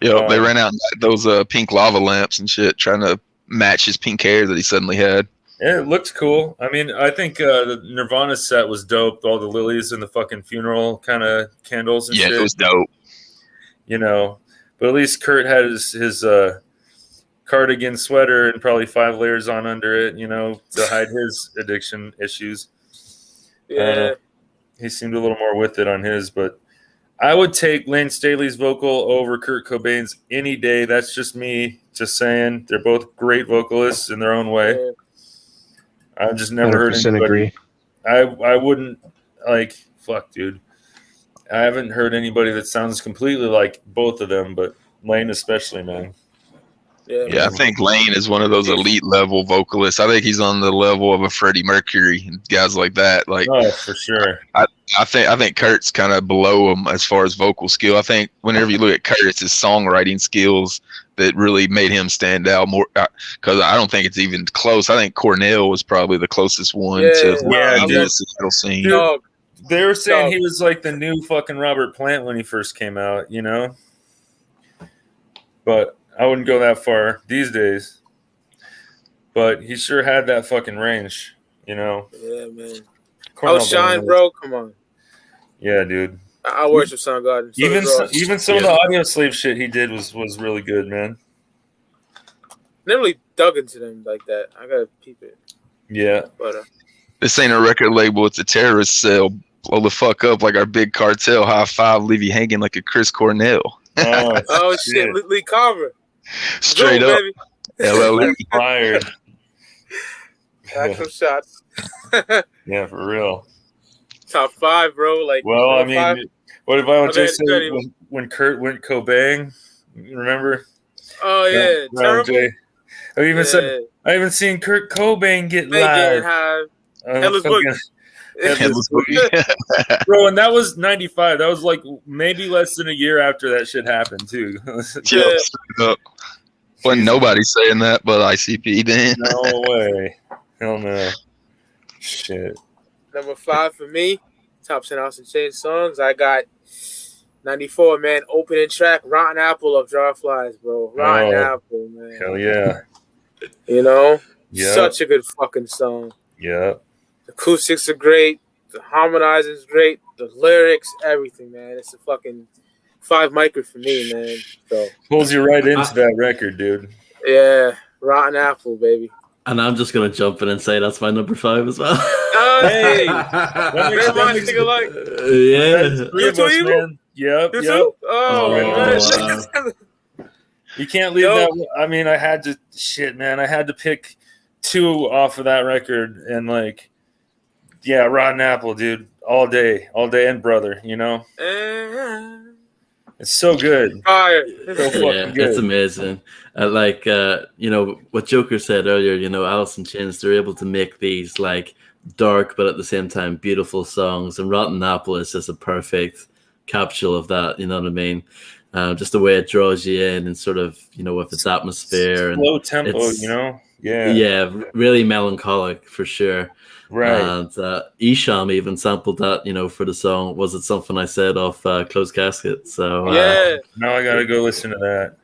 Yeah, they ran out those pink lava lamps and shit, trying to match his pink hair that he suddenly had. Yeah, it looked cool. I mean, I think the Nirvana set was dope. All the lilies and the fucking funeral kind of candles and shit. Yeah, it was dope. You know, but at least Kurt had his cardigan sweater and probably 5 layers on under it, you know, to hide his addiction issues. Yeah. He seemed a little more with it on his, but I would take Lane Staley's vocal over Kurt Cobain's any day. That's just me just saying. They're both great vocalists in their own way. Yeah. I've just never heard anybody. Agree. I wouldn't fuck, dude. I haven't heard anybody that sounds completely like both of them, but Lane especially, man. Yeah, I think Lane is one of those elite level vocalists. I think he's on the level of a Freddie Mercury and guys like that. Oh, for sure. I think Kurt's kind of below him as far as vocal skill. I think whenever you look at Kurt, it's his songwriting skills that really made him stand out more. Because I don't think it's even close. I think Cornell was probably the closest one to the Seattle scene. Dude, they were saying he was like the new fucking Robert Plant when he first came out, you know? But I wouldn't go that far these days. But he sure had that fucking range, you know? Yeah, man. Outshine, bro. Come on. Yeah, dude. I worship Soundgarden. Even some of the Audio Slave shit he did was really good, man. Never really dug into them like that. I gotta peep it. Yeah. But this ain't a record label, it's a terrorist cell. Blow the fuck up like our big cartel. High five, leave you hanging like a Chris Cornell. Oh shit, Lee Carver. Straight up. LLA. Fired. Actual shots. Yeah, for real. Top 5, bro. Well, I mean, 5? What if I would just say when Kurt went Cobain? Remember? Oh yeah, terrible. I even said I haven't seen Kurt Cobain get live. Headless Boogie. Bro, and that was 95. That was maybe less than a year after that shit happened too. Yeah. Wasn't nobody saying that but ICP then. No way. Hell no. Shit. Number 5 for me, top 10 House and Chain songs. I got 94, man. Opening track, Rotten Apple of Jarflies, bro. Rotten Apple, man. Hell yeah. You know? Yeah. Such a good fucking song. Yeah. Acoustics are great. The harmonizing is great. The lyrics, everything, man. It's a fucking 5 micro for me, man. So pulls you right into that record, dude. Yeah, Rotten Apple, baby. And I'm just gonna jump in and say that's my number 5 as well. Hey, that makes like. Yeah. Three of us, man. Yep. Oh, wow. You can't leave that. I mean, I had to pick 2 off of that record, and like, yeah, Rotten Apple, dude, all day, and Brother, you know. It's so good. Fire. So fucking good. It's amazing. Like you know what Joker said earlier. You know, Alice in Chains, they're able to make these like dark but at the same time beautiful songs, and Rotten Apple is just a perfect capsule of that. You know what I mean? Just the way it draws you in, and sort of, you know, with its atmosphere and low tempo, you know. Yeah, really melancholic for sure. Right. And Isham even sampled that, you know, for the song "Was It Something I Said" off Closed Casket. So now I gotta go listen to that.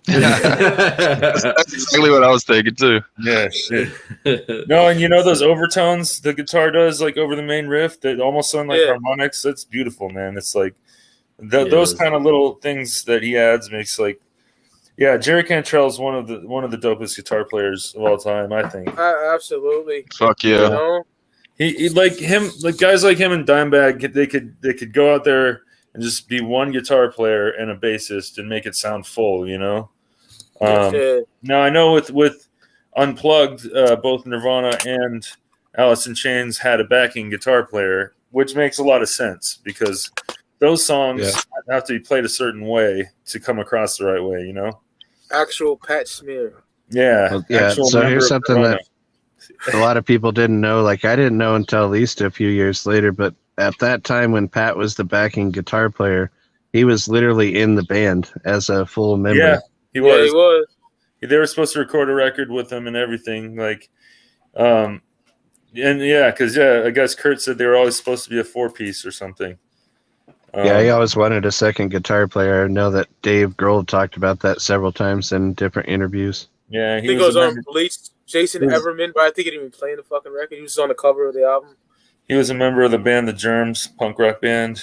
That's exactly what I was thinking too. Yeah, shit. No, and you know those overtones the guitar does, like over the main riff, that almost sound like harmonics. That's beautiful, man. It's like those kind of little things that he adds makes like, yeah, Jerry Cantrell is one of the dopest guitar players of all time, I think. Absolutely. Fuck yeah. You know? He like him, like guys like him and Dimebag, they could go out there and just be one guitar player and a bassist and make it sound full, you know. Now I know with Unplugged, both Nirvana and Alice in Chains had a backing guitar player, which makes a lot of sense because those songs have to be played a certain way to come across the right way, you know. Actual Pat Smear. Yeah. So here's something that a lot of people didn't know. Like, I didn't know until at least a few years later, but at that time when Pat was the backing guitar player, he was literally in the band as a full member. Yeah, he was. Yeah, he was. They were supposed to record a record with him and everything. Like, I guess Kurt said they were always supposed to be a 4-piece or something. He always wanted a second guitar player. I know that Dave Grohl talked about that several times in different interviews. Yeah, he goes on Bleach. Jason Everman, but I think he didn't even play in the fucking record. He was on the cover of the album. He was a member of the band The Germs, punk rock band.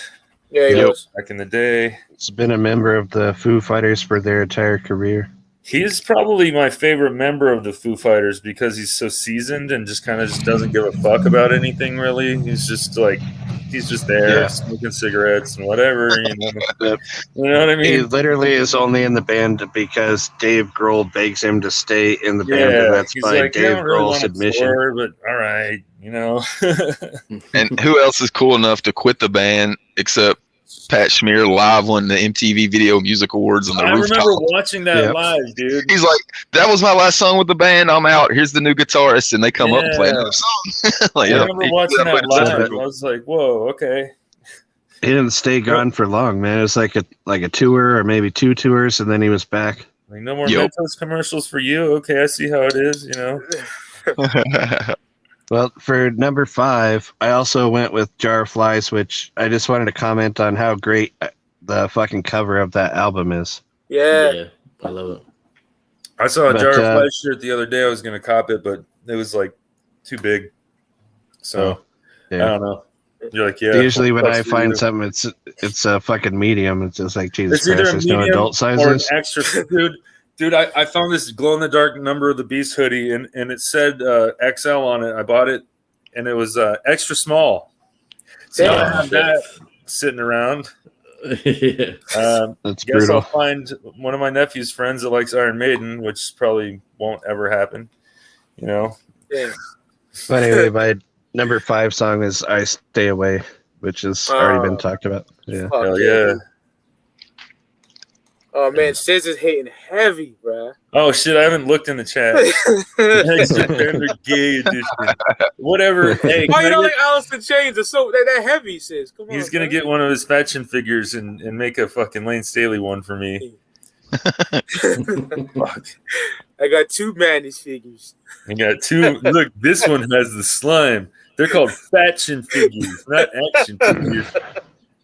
Yeah, he was. Back in the day. He's been a member of the Foo Fighters for their entire career. He's probably my favorite member of the Foo Fighters because he's so seasoned and just kind of just doesn't give a fuck about anything, really. He's just there smoking cigarettes and whatever. You know what I mean? He literally is only in the band because Dave Grohl begs him to stay in the band, and that's by Dave Grohl's admission. But all right, you know. And who else is cool enough to quit the band except Pat Smear live on the MTV Video Music Awards on the rooftop? I remember watching that live, dude. He's like, that was my last song with the band. I'm out. Here's the new guitarist. And they come up and play another song. I remember watching that live. I was like, whoa, okay. He didn't stay gone for long, man. It was like a tour or maybe 2 tours, and then he was back. Like, no more Mentos commercials for you. Okay, I see how it is, you know. Well, for number 5, I also went with Jar of Flies, which I just wanted to comment on how great the fucking cover of that album is. Yeah, I love it. I saw a Jar of Flies shirt the other day. I was going to cop it, but it was like too big. So I don't know. You're like, usually when I find something, it's a fucking medium. It's just like, Jesus Christ, there's no adult sizes. Or an extra, dude. I found this glow in the dark Number of the Beast hoodie, and it said XL on it. I bought it, and it was extra small. So I have that sitting around. That's guess brutal. I'll find one of my nephew's friends that likes Iron Maiden, which probably won't ever happen. You know. Yeah. But anyway, my number 5 song is "I Stay Away," which has already been talked about. Yeah. Hell yeah. Oh man, Sears is hating heavy, bruh. Oh shit, I haven't looked in the chat. Extra Fender Gay Edition. Whatever. Hey, why you don't like Alice in Chains? They're so they're heavy, Sears. Come on. He's gonna get one of his faction figures and make a fucking Lane Staley one for me. Fuck. I got 2 Manny's figures. I got 2. Look, this one has the slime. They're called faction figures, not action figures.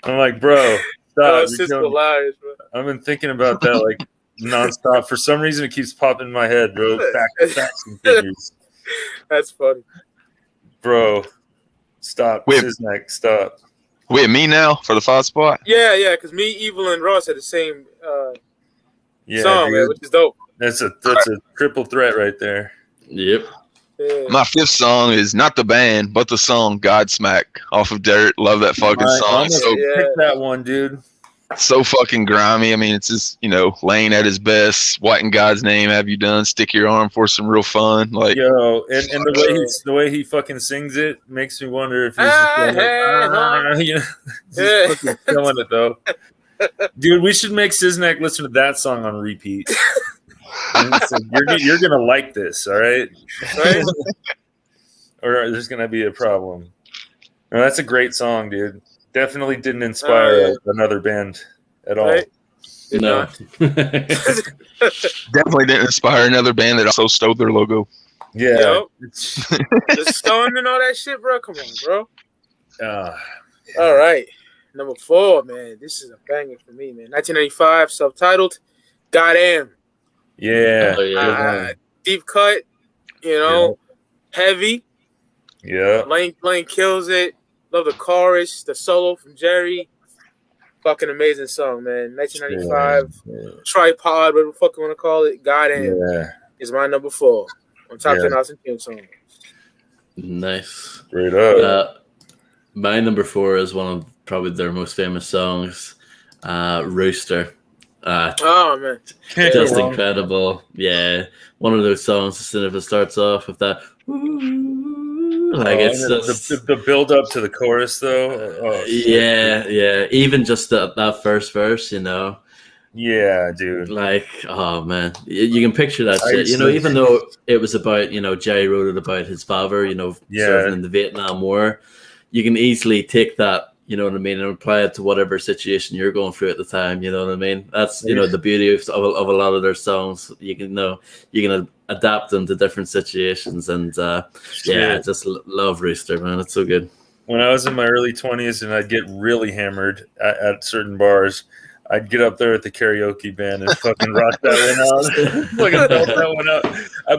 I'm like, bro. Stop. Hilarious, bro. I've been thinking about that like nonstop. For some reason, it keeps popping in my head, bro. Faction figures. That's funny, bro. Stop. Wait. Siznak, stop. Wait, me now for the 5 spot? Yeah, because me, Evil, and Ross had the same Yeah, song, man, dude. which is dope. That's a triple threat right there. Yep. Yeah. My 5th song is not the band, but the song Godsmack off of Dirt. Love that fucking I song. almost So, picked that one, dude. so fucking grimy. I mean, it's just, Lane at his best. What in God's name have you done? Stick your arm for some real fun. Like, Yo, and the way he fucking sings it makes me wonder if he's just fucking killing it though. Dude, we should make Siznak listen to that song on repeat. So you're gonna like this, all right? Or there's gonna be a problem. No, that's a great song, dude. Definitely didn't inspire another band at all. Right? No. definitely didn't inspire another band that also stole their logo. Yeah. Yo, the stone and all that shit, bro. Come on, bro. All right. Number 4, man. This is a banger for me, man. 1995, self-titled. Goddamn. Yeah. Oh, yeah. Deep cut, heavy. Yeah. Lane kills it. Love the chorus, the solo from Jerry. Fucking amazing song, man. 1995, Tripod, whatever the fuck you want to call it. Goddamn is my number 4 on top 10,000 Kim songs. Nice. Straight up. My number 4 is one of probably their most famous songs, Rooster. Oh man, just incredible. Yeah, one of those songs. As soon as it starts off with that, like it's just the build up to the chorus, though. Yeah. Even just that first verse, Yeah, dude. Like, oh man, you can picture that shit. Even though it was about, Jerry wrote it about his father, serving in the Vietnam War. You can easily take that, you know what I mean, and apply it to whatever situation you're going through at the time. You know what I mean? That's the beauty of a lot of their songs. You can adapt them to different situations, and I just love Rooster, man. It's so good. When I was in my early 20s and I'd get really hammered at certain bars, I'd get up there at the karaoke band and fucking rock that one out. Fucking belt that one out.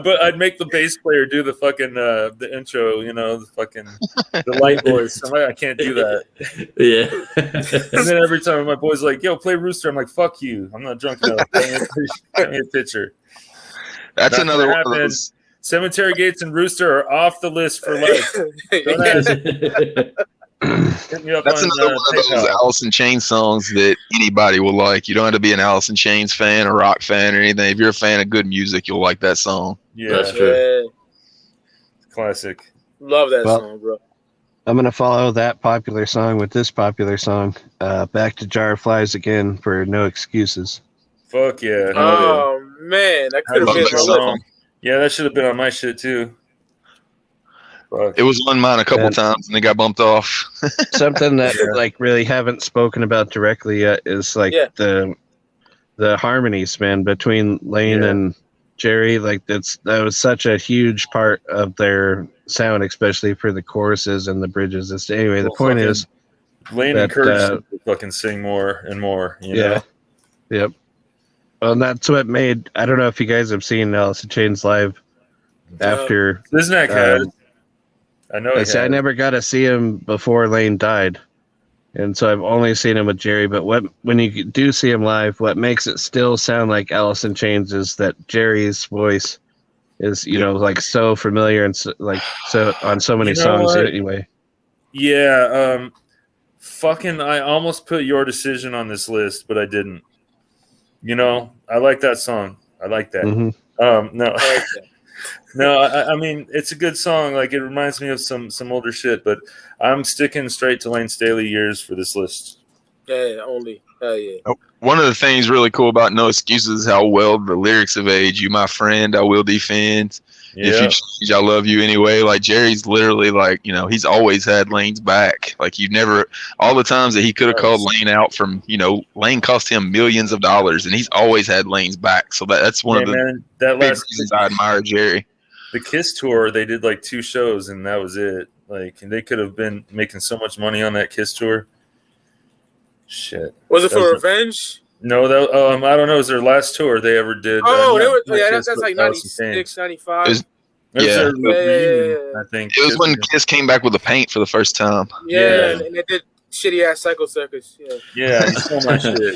But I'd make the bass player do the fucking the intro, the light voice. I'm like, I can't do that. Yeah. And then every time my boy's like, "Yo, play Rooster," I'm like, "Fuck you! I'm not drunk enough. Get me a picture." That's another one of those. Cemetery Gates and Rooster are off the list for life. That's another one of those Alice in Chains songs that anybody will like. You don't have to be an Alice in Chains fan or rock fan or anything. If you're a fan of good music, you'll like that song. Yeah, that's true. Classic. Love that song, bro. I'm going to follow that popular song with this popular song. Back to Jar of Flies again for No Excuses. Fuck yeah. Oh, man. That could have been my song. Yeah, that should have been on my shit, too. Fuck. It was on mine a couple times and they got bumped off. Something that really haven't spoken about directly yet is the harmonies, man, between Lane and Jerry. Like that was such a huge part of their sound, especially for the choruses and the bridges. Anyway, the point is, Lane encouraged them to fucking sing more and more. You know? Yep. Well, and that's what made. I don't know if you guys have seen Alice in Chains live after. Siznak has. I know. I never got to see him before Lane died, and so I've only seen him with Jerry. But when you do see him live, what makes it still sound like Alice in Chains is that Jerry's voice is like so familiar and so on so many songs anyway. Yeah. Fucking, I almost put Your Decision on this list, but I didn't. I like that song. I like that. Mm-hmm. No. I like that. No, I mean, it's a good song. Like, it reminds me of some older shit, but I'm sticking straight to Lane Staley years for this list. Yeah, only. Hell yeah. One of the things really cool about No Excuses is how well the lyrics have aged. You, my friend, I will defend. If you change, I love you anyway. Like, Jerry's literally like, he's always had Lane's back. Like, all the times that he could have called Lane out from, Lane cost him millions of dollars, and he's always had Lane's back. So that's one of the big reasons I admire Jerry. The Kiss tour, they did like 2 shows, and that was it. Like, and they could have been making so much money on that Kiss tour. Shit. Was it for Revenge? No, I don't know. It was their last tour they ever did. Oh, that's like 96, 95. It was Yeah. their reunion, Yeah. I think. It was when Kiss came back with the paint for the first time. Yeah, and they did shitty ass Psycho Circus. Yeah, you stole my shit.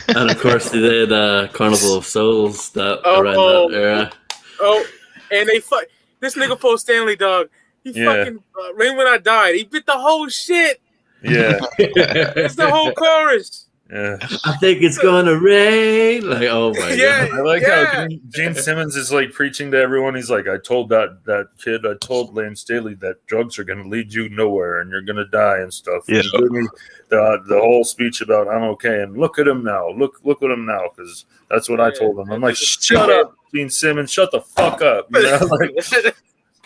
And of course, they did Carnival of Souls around that era. Oh, and this nigga Paul Stanley, dog. He fucking Rain When I Died. He bit the whole shit. Yeah. It's the whole chorus. Yeah. I think it's gonna rain. Like, oh my god! I like how Gene Simmons is like preaching to everyone. He's like, I told that kid, I told Lane Staley that drugs are gonna lead you nowhere and you're gonna die and stuff. Yeah. And he gave me the whole speech about I'm okay and look at him now. Look at him now, because that's what I told him. I'm like, shut up, Gene Simmons, shut the fuck up. You know, like,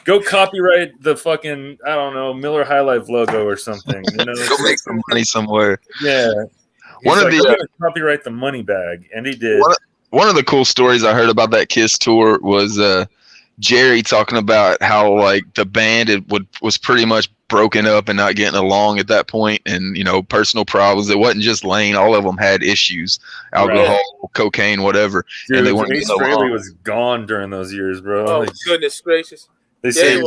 go copyright the fucking, I don't know, Miller High Life logo or something. You know, Go make some money somewhere. Yeah. He's One of the copyright the money bag, and he did. One of the cool stories I heard about that Kiss tour was Jerry talking about how like the band was pretty much broken up and not getting along at that point, and personal problems. It wasn't just Lane; all of them had issues, alcohol, cocaine, whatever. Dude, and they weren't Ace getting Frehley along. was gone during those years, bro. Oh, goodness gracious! They say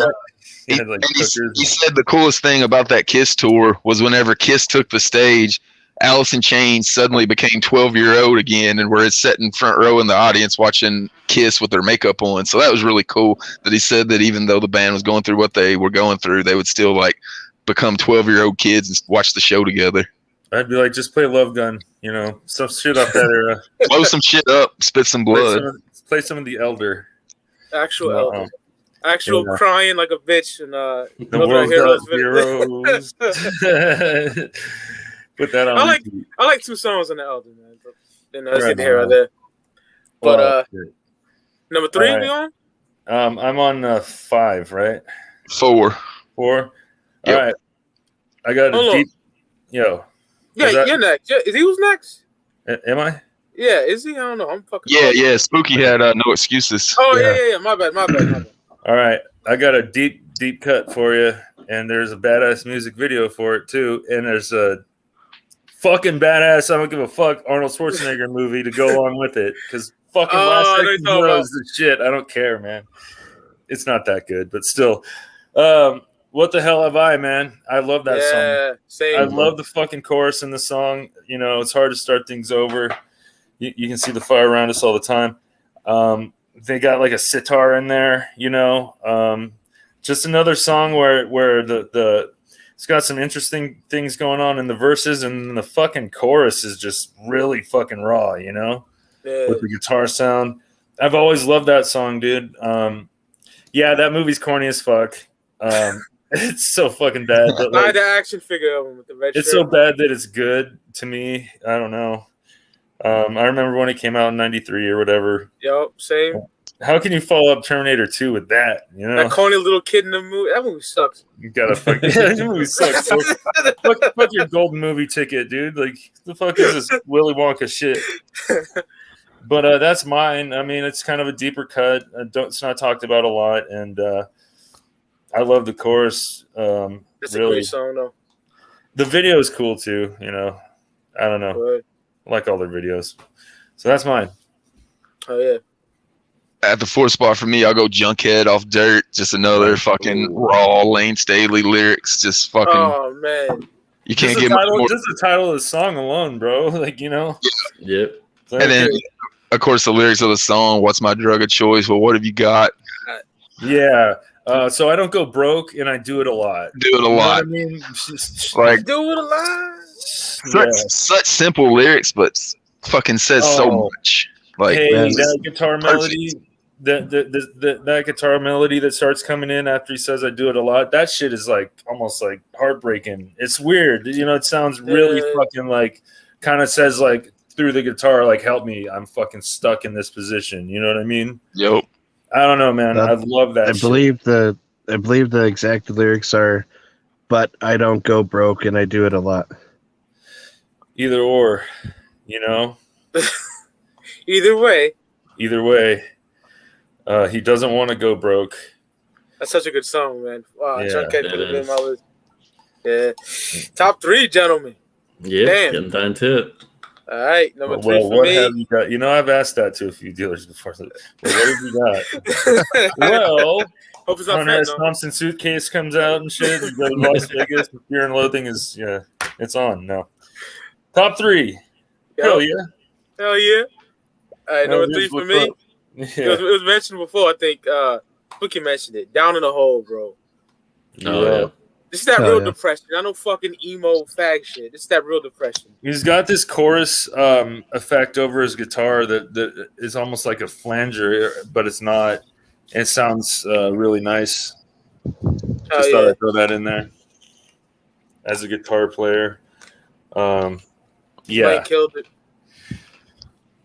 he said the coolest thing about that Kiss tour was whenever Kiss took the stage, Alice in Chains suddenly became 12-year-old again and were sitting front row in the audience watching Kiss with their makeup on. So that was really cool that he said that even though the band was going through what they were going through, they would still like become 12-year-old kids and watch the show together. I'd be like, just play Love Gun, some shit off that era. Blow some shit up, spit some blood. Play some of the Elder. Actual crying like a bitch and the World's Heroes. Put that on. I like two songs on the Elder, man. But then let's get the hair out there. But number 3, we on? I'm on 5, right? 4. 4. Yep. All right. I got a deep. Yo. Yeah, you're next. Is he who's next? Am I? Yeah, is he? I don't know. I'm fucking. Yeah. Spooky had no excuses. Oh yeah. My bad. All right, I got a deep cut for you, and there's a badass music video for it too, and there's a fucking badass I don't give a fuck Arnold Schwarzenegger movie to go along with it, because fucking Last Action Hero is the shit. I don't care, man. It's not that good, but still. What the hell have I, man? I love that song. Same. I love the fucking chorus in the song. It's hard to start things over. You can see the fire around us all the time. They got like a sitar in there, just another song where it's got some interesting things going on in the verses, and the fucking chorus is just really fucking raw, with the guitar sound. I've always loved that song, dude. That movie's corny as fuck. It's so fucking bad. But I had the action figure of him with the red shirt. It's so bad that it's good to me. I don't know. I remember when it came out in '93 or whatever. Yep, same. How can you follow up Terminator 2 with that? That corny little kid in the movie. That movie sucks. You gotta fuck. That movie sucks. Fuck your golden movie ticket, dude. Like, the fuck is this Willy Wonka shit? But that's mine. I mean, it's kind of a deeper cut. It's not talked about a lot, and I love the chorus. It's really a great song, though. The video is cool too. I don't know. Good. I like all their videos. So that's mine. Oh yeah. At the 4th spot for me, I'll go Junkhead off Dirt. Just another fucking raw Lane Staley lyrics. Just fucking. Oh man. You can't get much more. Just the title of the song alone, bro. Like, Yep. And then, of course, the lyrics of the song. What's my drug of choice? Well, what have you got? Yeah. So I don't go broke, and I do it a lot. Do it a lot. I mean, like, do it a lot. Such simple lyrics, but fucking says so much. Like, hey, that guitar melody, that guitar melody that starts coming in after he says I do it a lot, that shit is like almost like heartbreaking. It's weird. It sounds really fucking like, kind of says like through the guitar, like, help me, I'm fucking stuck in this position. You know what I mean? Yep. I don't know, man. I love that. I believe the exact lyrics are, but I don't go broke and I do it a lot. Either or, Either way. He doesn't want to go broke. That's such a good song, man. Wow, Yeah, Junkhead could have been my list. Yeah. Top 3, gentlemen. Yeah, Damn. getting down to it. All right, number Well, 3 for what me. have you got? You know, I've asked that to a few dealers before. Well, what have you got? Well, Hope it's not Hunter S. fentanyl. Thompson suitcase comes out and shit. You go to Las Vegas. Fear and Loathing is it's on. No, top 3. Yep. Hell yeah. Hell yeah. All right, number 3 for me. Yeah. It was mentioned before. I think Bookie mentioned it. Down in the Hole, bro. Oh, yeah. This is that Oh, real yeah. depression. I know fucking emo fag shit. This is that real depression. He's got this chorus effect over his guitar that is almost like a flanger, but it's not. It sounds really nice. Just thought I'd throw that in there as a guitar player. Yeah, Blake killed it.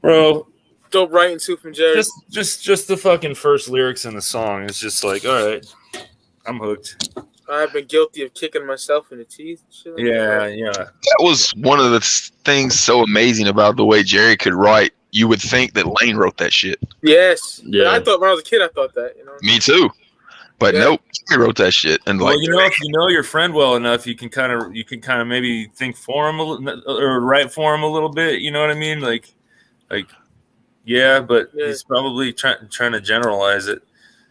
bro. Dope writing too from Jerry. Just the fucking first lyrics in the song. It's just like, all right, I'm hooked. I've been guilty of kicking myself in the teeth. Shit like that. Yeah. That was one of the things so amazing about the way Jerry could write. You would think that Lane wrote that shit. Yes. Yeah. I thought when I was a kid, I thought that. You know. Me too. But Yeah. nope, Jerry wrote that shit. And Well, like, you know, if you know your friend well enough, you can kind of maybe think for him or write for him a little bit. You know what I mean? Like, yeah, but Yeah. he's probably trying to generalize it.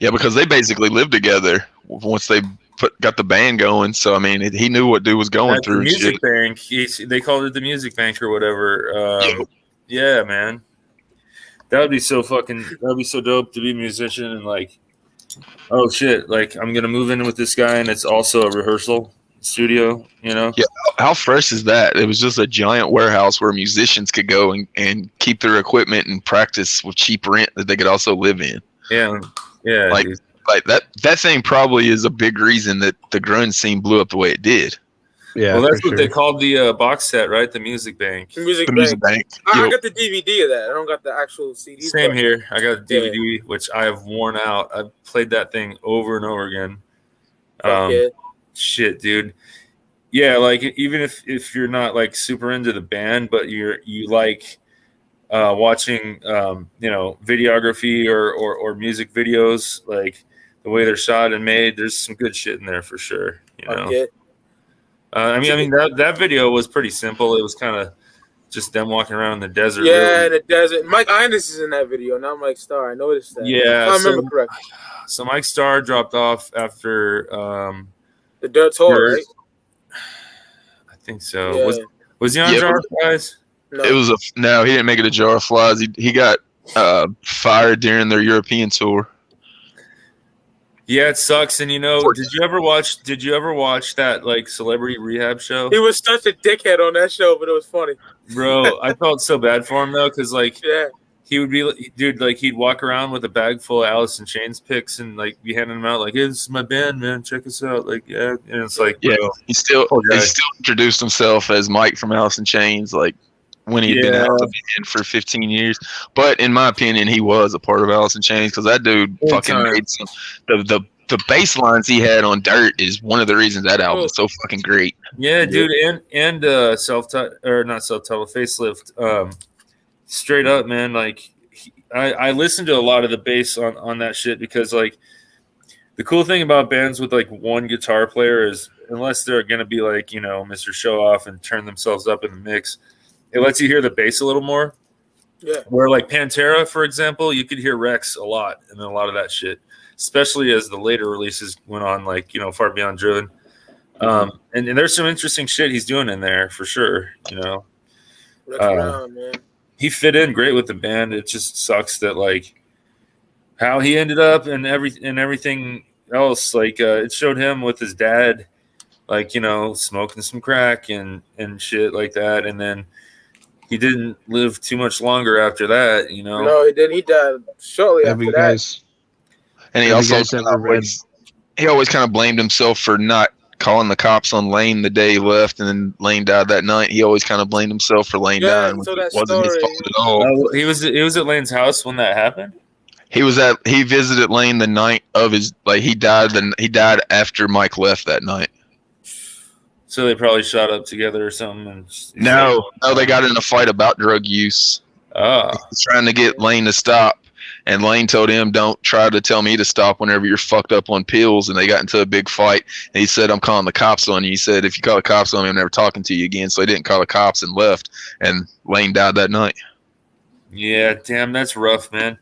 yeah, because they basically lived together once they got the band going. So I mean, he knew what dude was going At the through. and music shit. bank, they called it the music bank or whatever. Yeah, man, that would be so dope to be a musician and like, oh shit, like I'm gonna move in with this guy and it's also a rehearsal studio, you know? Yeah. How fresh is that? It was just a giant warehouse where musicians could go and keep their equipment and practice with cheap rent that they could also live in. Yeah, Like, dude. like that thing probably is a big reason that the grunge scene blew up the way it did. Yeah, Well, that's for what sure. they called the box set, right? The music bank. The music The bank. music bank. I Yo, got the DVD of that. I don't got the actual CD. Same but- here. I got a Yeah. DVD, which I have worn out. I've played that thing over and over again. Fuck yeah. Shit, dude. Yeah, like even if you're not like super into the band, but you like watching videography or music videos, like the way they're shot and made, there's some good shit in there for sure. You know. Fuck yeah. I mean that video was pretty simple. It was kind of just them walking around in the desert. Yeah, really. in the desert. Mike Inez is in that video, not Mike Starr. I noticed that. Yeah, if I remember correctly. So Mike Starr dropped off after The Dirt Tour, right? I think so. Yeah. Was he on Yeah, Jar of Flies? No. it was no, he didn't make it a Jar of Flies. He got fired during their European tour. Yeah, it sucks. And did you ever watch that like celebrity rehab show? He was such a dickhead on that show, but it was funny. Bro, I felt so bad for him though, because like Yeah. he would be, dude, like he'd walk around with a bag full of Alice in Chains picks and like be handing them out like, hey, this is my band, man, check us out. Like, yeah, and it's like, Yeah, bro, he still Poor guy. introduced himself as Mike from Alice in Chains, like when he'd been Yeah. out of the band for 15 years. But in my opinion, he was a part of Alice in Chains because that dude Big fucking time. made some the bass lines he had on Dirt is one of the reasons that album is so fucking great. yeah, dude, and not self-titled facelift, straight up, man. Like, I listened to a lot of the bass on that shit because like the cool thing about bands with like one guitar player is unless they're gonna be like Mr. Show Off and turn themselves up in the mix, it lets you hear the bass a little more. Yeah. Where like Pantera, for example, you could hear Rex a lot and a lot of that shit, especially as the later releases went on, like Far Beyond Driven. And there's some interesting shit he's doing in there for sure. Rex Brown, man. He fit in great with the band. It just sucks that like how he ended up and everything else. Like it showed him with his dad, like smoking some crack and shit like that, and then he didn't live too much longer after that. No, he didn't. He died shortly Have after you that. guys? And he Have also you guys ever read? he always kind of blamed himself for not calling the cops on Lane the day he left, and then Lane died that night. He always kind of blamed himself for Lane Yeah, dying, which so that wasn't his story- fault at all. He was at Lane's house when that happened. He visited Lane the night of his he died after Mike left that night. So they probably shot up together or something. And No, they got in a fight about drug use. Ah, He's trying to get Lane to stop, And Lane told him, don't try to tell me to stop whenever you're fucked up on pills. And they got into a big fight. And he said, I'm calling the cops on you. He said, if you call the cops on me, I'm never talking to you again. So he didn't call the cops and left. And Lane died that night. Yeah, damn, that's rough, man.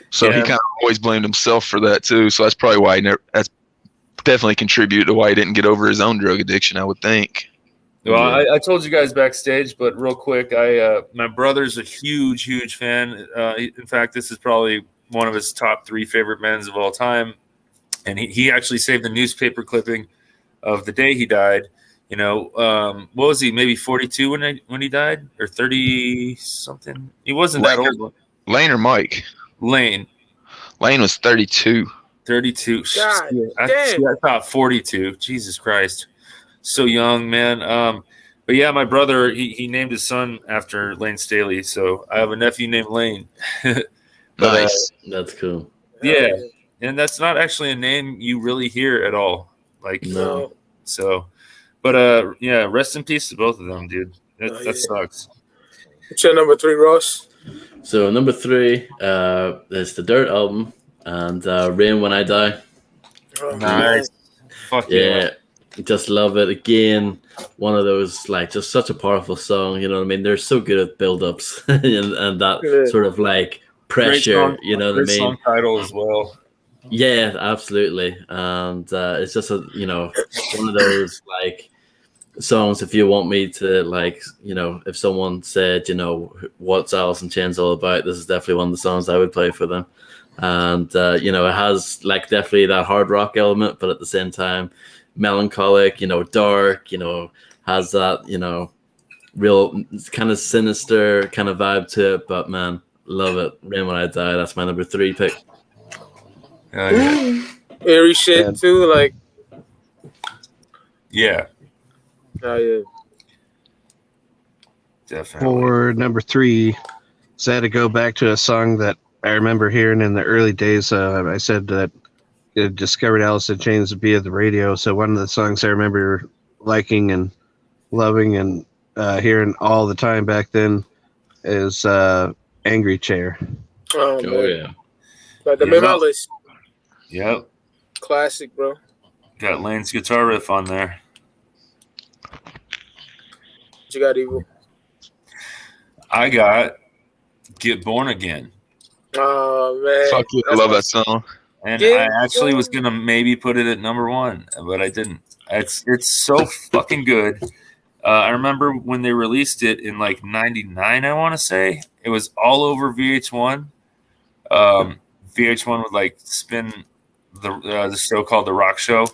So he kind of always blamed himself for that too. So that's probably why that's definitely contributed to why he didn't get over his own drug addiction, I would think. Well, I told you guys backstage, but real quick, my brother's a huge fan. In fact, this is probably one of his top 3 favorite bands of all time. And he actually saved a newspaper clipping of the day he died. You know, what was he? Maybe 42 when he died, or 30 something. He wasn't that old. Lane or Mike? Lane was 32. 32. God, I thought 42. Jesus Christ. So young, man. But yeah, my brother, he named his son after Lane Staley. So I have a nephew named Lane. Nice. That's cool. Yeah. And that's not actually a name you really hear at all. Like, no. So, but yeah, rest in peace to both of them, dude. That sucks. What's your number 3, Ross? So number 3 is the Dirt album and Rain When I Die. Oh, nice. Fuck yeah. Just love it. Again, one of those, like, just such a powerful song. You know what I mean? They're so good at build-ups and that sort of like pressure. Song, you know what I mean? Song title as well. Yeah, absolutely. And it's just one of those like songs. If you want me to, like, you know, if someone said, you know, what's Alice in Chains all about, this is definitely one of the songs I would play for them. And you know, it has like definitely that hard rock element, but at the same time, melancholic, you know, dark, you know, has that, you know, real kind of sinister kind of vibe to it. But man, love it. Rain When I Die. That's my number 3 pick. Eerie shit too, like. Yeah. Oh yeah. Definitely. For number 3, so I had to go back to a song that I remember hearing in the early days. I said that I discovered Alice in Chains via the radio. So one of the songs I remember liking and loving and hearing all the time back then is Angry Chair. Oh yeah. Like the middle list. Yep. Classic, bro. Got Lane's guitar riff on there. What you got, Evil? I got Get Born Again. Oh man. Fuck you. I love that song. And I actually was gonna maybe put it at number 1, but I didn't. It's so fucking good. I remember when they released it in like '99. I want to say it was all over VH1. VH1 would like spin the show called The Rock Show,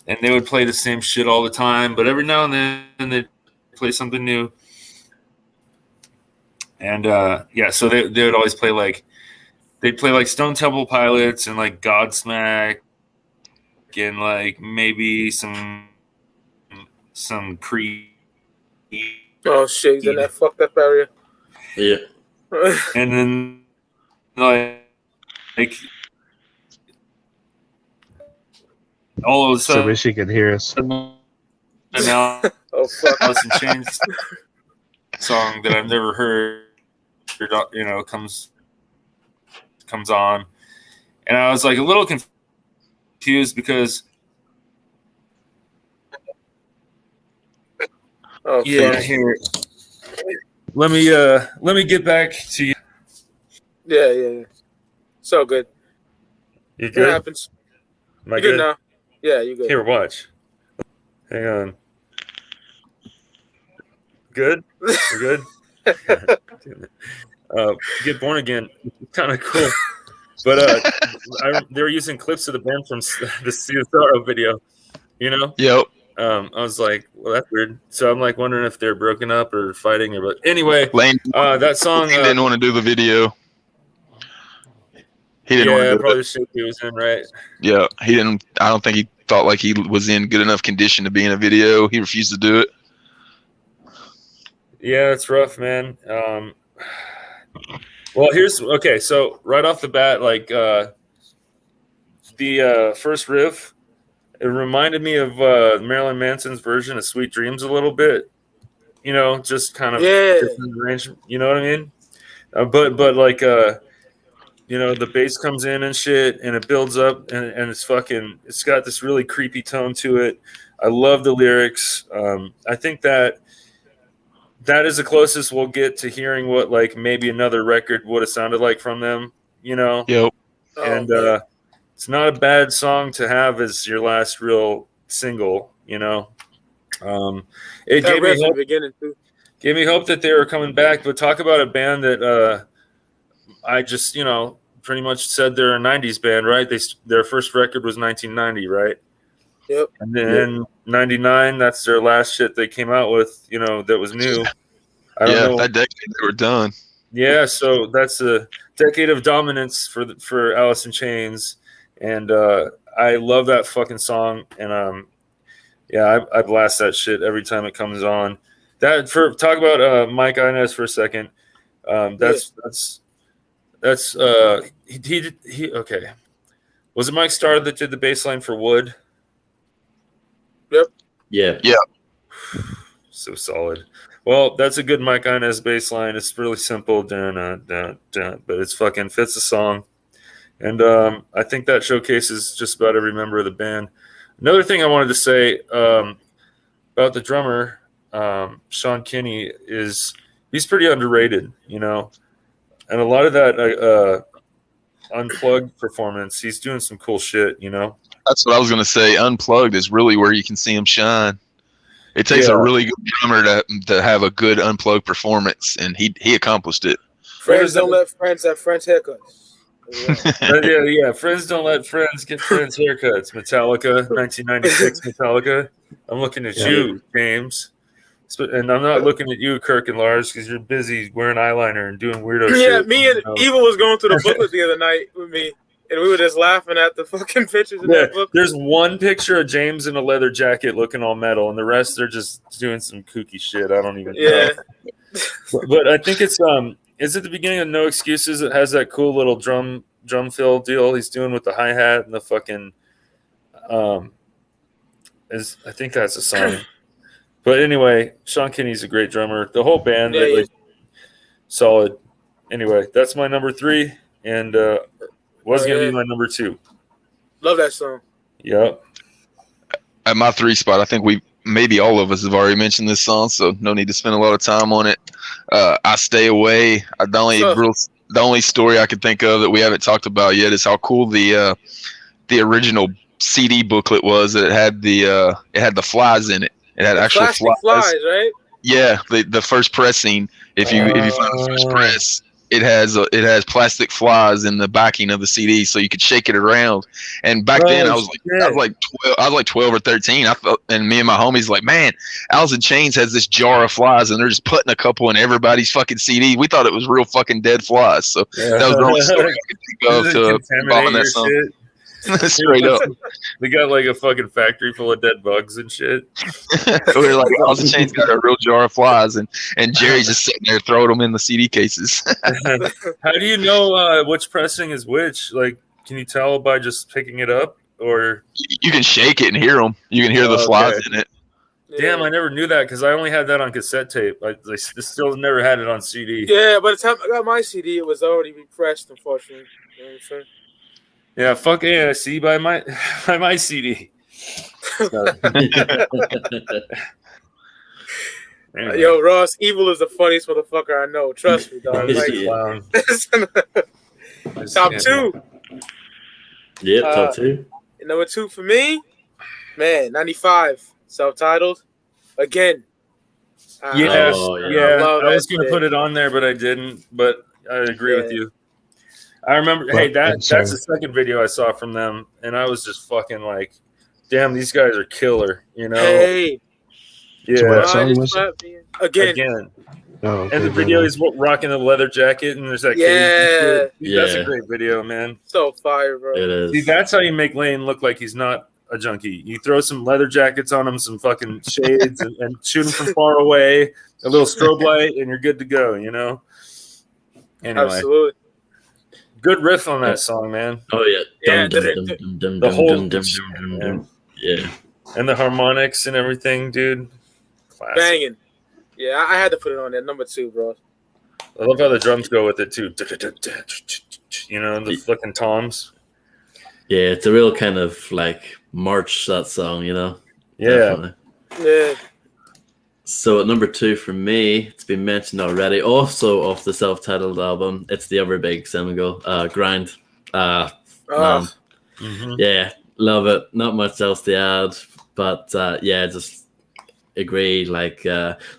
and they would play the same shit all the time. But every now and then they'd play something new. And so they would always play like. They'd play like Stone Temple Pilots and like Godsmack and like maybe some Creed. Oh shit, he's in that fucked up area. Yeah. And then like all of a sudden, I wish you could hear us. And now Oh fuck. Alice in Chains song that I've never heard, you know, comes on, and I was like a little confused because here, let me get back to you. Yeah. So good. You It good? happens. Am I You good good? now? Yeah, you good. Here, watch. Hang on. Good? We're good? Get Born Again. Kind of cool. But they were using clips of the band from the CSRO video, you know? Yep. I was like, well, that's weird. So I'm like wondering if they're broken up or fighting. But anyway, Lane that song. didn't want to do the video. He didn't want to do probably it. the shape he was in, right? Yeah, he didn't. I don't think he thought like he was in good enough condition to be in a video. He refused to do it. Yeah, it's rough, man. Well, okay. So right off the bat, like the first riff, it reminded me of Marilyn Manson's version of "Sweet Dreams" a little bit. You know, just kind of different range. You know what I mean? But like You know, the bass comes in and shit, and it builds up, and it's got this really creepy tone to it. I love the lyrics. I think that is the closest we'll get to hearing what like maybe another record would have sounded like from them, you know? Yep. And it's not a bad song to have as your last real single, you know? It gave me hope. Gave me hope that they were coming back, but talk about a band that I just, you know, pretty much said they're a 90s band, right? Their first record was 1990, right? Yep. And then 99, that's their last shit they came out with, you know, that was new. I don't know. That decade they were done. Yeah, so that's a decade of dominance for Alice in Chains, and I love that fucking song, and I blast that shit every time it comes on. Talk about Mike Inez for a second. He okay. Was it Mike Starr that did the bass line for Wood? Yep. Yeah. So solid. Well, that's a good Mike Inez bass line. It's really simple, but it's fucking fits the song. And I think that showcases just about every member of the band. Another thing I wanted to say about the drummer, Sean Kinney, is he's pretty underrated, you know. And a lot of that unplugged performance, he's doing some cool shit, you know. That's what I was going to say. Unplugged is really where you can see him shine. It takes a really good drummer to have a good unplugged performance, and he accomplished it. Friends don't let friends have friends' haircuts. Yeah. Friends don't let friends get friends' haircuts. Metallica, 1996 Metallica. I'm looking at you, James. And I'm not looking at you, Kirk and Lars, because you're busy wearing eyeliner and doing weirdo shit. Yeah, me and Evil was going through the booklet the other night with me, and we were just laughing at the fucking pictures in that book. There's one picture of James in a leather jacket looking all metal, and the rest they're just doing some kooky shit. I don't even know. But I think it's is it the beginning of No Excuses? It has that cool little drum fill deal he's doing with the hi-hat and the fucking I think that's a song. But anyway, Sean Kinney's a great drummer. The whole band, solid. Anyway, that's my number 3, and was going to be my number 2. Love that song. Yep. At my 3 spot, I think maybe all of us have already mentioned this song, so no need to spend a lot of time on it. I Stay Away. The only story I could think of that we haven't talked about yet is how cool the original CD booklet was. That it had the flies in it. It had actual flies, right? Yeah, the first pressing. If you find the first press, it has plastic flies in the backing of the CD, so you could shake it around. And back then, I was like 12 or 13. And me and my homies like, man, Alice in Chains has this jar of flies, and they're just putting a couple in everybody's fucking CD. We thought it was real fucking dead flies. So that was the only story I could think of to involve that song. Shit. Straight up. They got like a fucking factory full of dead bugs and shit. We were like, Alice in Chains got a real jar of flies, and Jerry's just sitting there throwing them in the CD cases. How do you know which pressing is which? Like, can you tell by just picking it up, or you can shake it and hear them? You can hear the flies in it. Damn, I never knew that because I only had that on cassette tape. I still never had it on CD. Yeah, by the time I got my CD, it was already repressed, unfortunately. You know what I'm saying? Yeah, fuck ASC by my CD. Anyway. Yo, Ross, Evil is the funniest motherfucker I know. Trust me, dog. Top 2. Yeah, top 2. Number 2 for me, man, 95, self-titled. Again. I was going to put it on there, but I didn't. But I agree with you. I remember, that's the second video I saw from them, and I was just fucking like, damn, these guys are killer, you know? Hey. Yeah. So what song was it? Again. Oh, okay, and the video is rocking a leather jacket, and there's that that's a great video, man. So fire, bro. It is. See, that's how you make Lane look like he's not a junkie. You throw some leather jackets on him, some fucking shades, and shoot him from far away, a little strobe light, and you're good to go, you know? Anyway. Absolutely. Good riff on that song, man. Oh yeah, the whole yeah, and the harmonics and everything, dude. Classic. Banging. Yeah, I had to put it on there. Number 2, bro. I love how the drums go with it too. you know, the fucking toms. Yeah, it's a real kind of like march, that song, you know. Yeah. Definitely. Yeah. So at number 2 for me, it's been mentioned already. Also off the self-titled album, it's the other big single, "Grind." Man, yeah, love it. Not much else to add, but yeah, just agree. Like,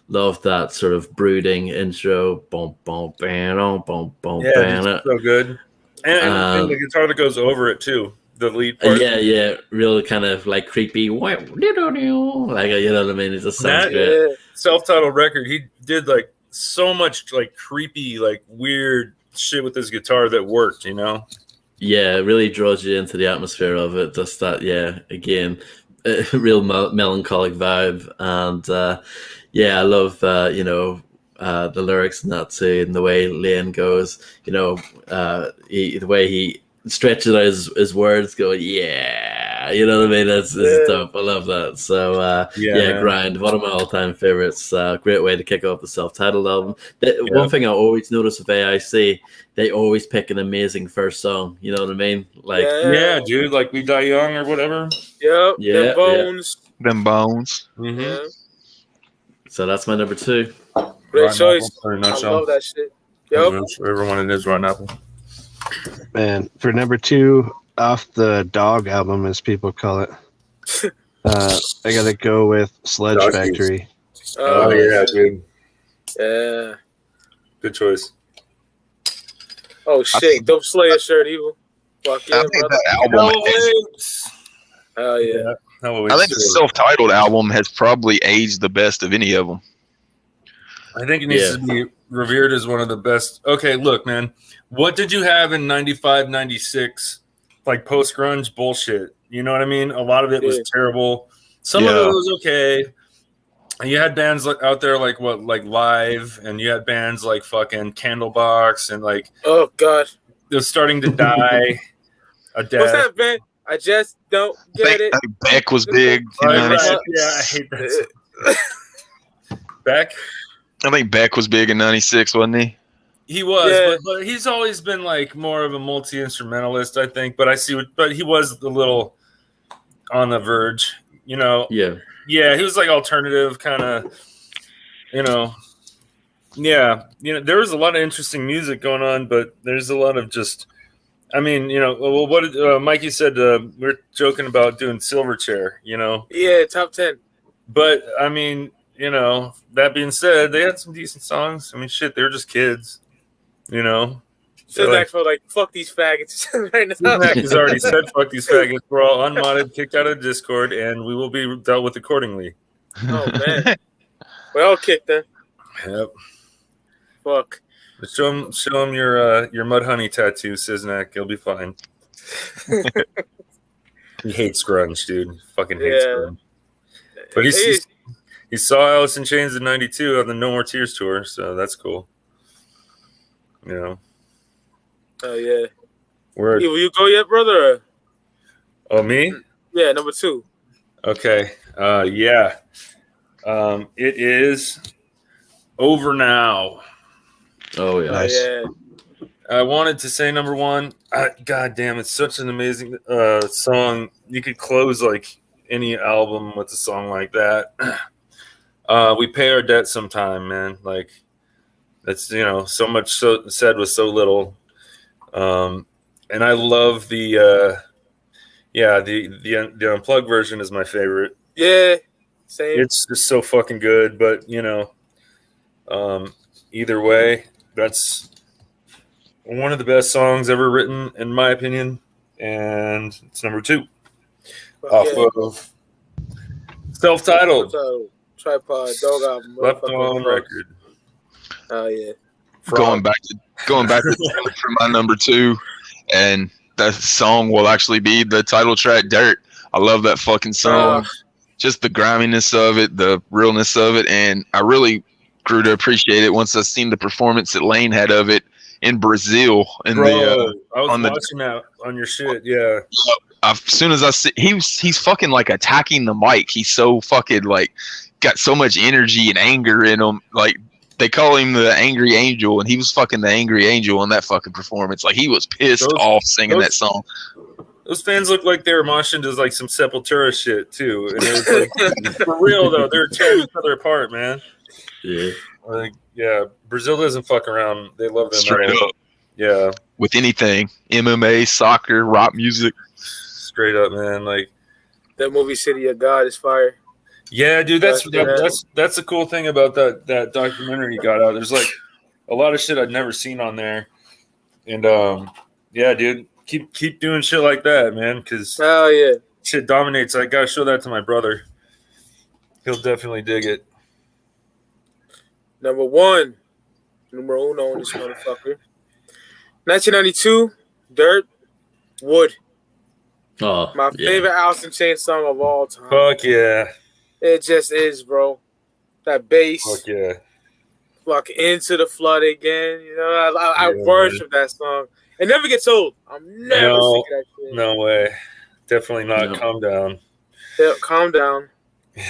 love that sort of brooding intro. Boom, boom, bam, boom, boom, Yeah, bam. it's so good, and the guitar that goes over it too. The lead part. Yeah, real kind of like creepy, like, you know what I mean? It just sounds great. Self-titled record, he did like so much like creepy, like weird shit with his guitar that worked, you know? Yeah, it really draws you into the atmosphere of it. Just that, yeah, again, a real melancholic vibe. And yeah, I love, you know, the lyrics in that too, and the way Lane goes, you know, the way he stretches out his words, going, yeah, you know what I mean? It's dope. I love that. So yeah, Grind, one of my all-time favorites. Great way to kick off the self-titled album. One thing I always notice with AIC, they always pick an amazing first song. You know what I mean? Like, yeah, dude, like We Die Young or whatever. Yep. Yeah, Them Bones. Them bones. Mm-hmm. Yeah. So that's my number 2. Great choice. I Nutshell. love that shit. Yep. Whatever one it is, Rotten Apple. Man, for number 2, off the Dog album, as people call it, I gotta go with Sledge Dog Factory. Oh yeah, dude. Yeah. Good choice. Oh shit! Dope Slayer shirt, evil. Fuck yeah, I think brother. that album is, Hell yeah. I think the self-titled album has probably aged the best of any of them. I think it needs to be revered as one of the best. Okay, look, man. What did you have in 95, 96? Like post-grunge bullshit. You know what I mean? A lot of it was terrible. Some of it was okay. And you had bands out there like Live, and you had bands like fucking Candlebox, and like, oh god, it was starting to die. What's that band? I just don't get it. I think Beck was big. Yeah, I hate that. Beck? I think Beck was big in '96, wasn't he? He was, but he's always been like more of a multi-instrumentalist, I think. But he was a little on the verge, you know. Yeah, he was like alternative kind of, you know. Yeah, you know, there was a lot of interesting music going on, but there's a lot of just, I mean, you know, well, what did Mikey said? We're joking about doing Silverchair, you know. Yeah, top 10. But I mean, you know, that being said, they had some decent songs. I mean, shit, they were just kids, you know. So like, for like, fuck these faggots right now. He's already said, fuck these faggots. We're all unmodded, kicked out of Discord, and we will be dealt with accordingly. Oh, man. We're all kicked then. Yep. Fuck. But show him your Mudhoney tattoo, Siznak. He'll be fine. He hates grunge, dude. Fucking hates grunge. But he saw Alice in Chains in '92 on the No More Tears tour, so that's cool. You know. Oh yeah. Will you go yet, brother? Oh, me? Yeah, number 2. Okay. Yeah. It is Over Now. Oh yeah. Nice. Yeah. I wanted to say number 1. God damn, it's such an amazing song. You could close like any album with a song like that. We pay our debt sometime, man. Like, that's, you know, so much said with so little. And I love the unplugged version is my favorite. Yeah, same. It's just so fucking good. But you know, either way, that's one of the best songs ever written, in my opinion, and it's number 2 off of self-titled Tripod Dog album. Left on Record. Oh yeah. Going back to for my number 2, and that song will actually be the title track, Dirt. I love that fucking song. Just the griminess of it, the realness of it, and I really grew to appreciate it once I seen the performance that Lane had of it in Brazil. I was watching that on your shit, yeah. As soon as I see, he's fucking like attacking the mic. He's so fucking like got so much energy and anger in him. Like, they call him the Angry Angel, and he was fucking the Angry Angel in that fucking performance. Like, he was pissed off singing that song. Those fans looked like they were moshing to like some Sepultura shit too. And it was like, for real though, they were tearing each other apart, man. Yeah. Like, yeah, Brazil doesn't fuck around. They love them. Straight up. Yeah. With anything. MMA, soccer, rock music. Straight up, man. Like that movie City of God is fire. Yeah, dude, that's the cool thing about that documentary you got out. There's like a lot of shit I'd never seen on there. And yeah, dude, keep doing shit like that, man, because hell yeah, shit dominates. I gotta show that to my brother. He'll definitely dig it. Number uno on this motherfucker. 1992, Dirt, Wood. Oh, my favorite Alice in Chains song of all time. Fuck yeah. It just is, bro. That bass. Fuck yeah. Fuck Into the Flood again. You know, I worship that song. It never gets old. I'm never sick of that shit. No way. Definitely not. No. Calm down. Yeah, calm down.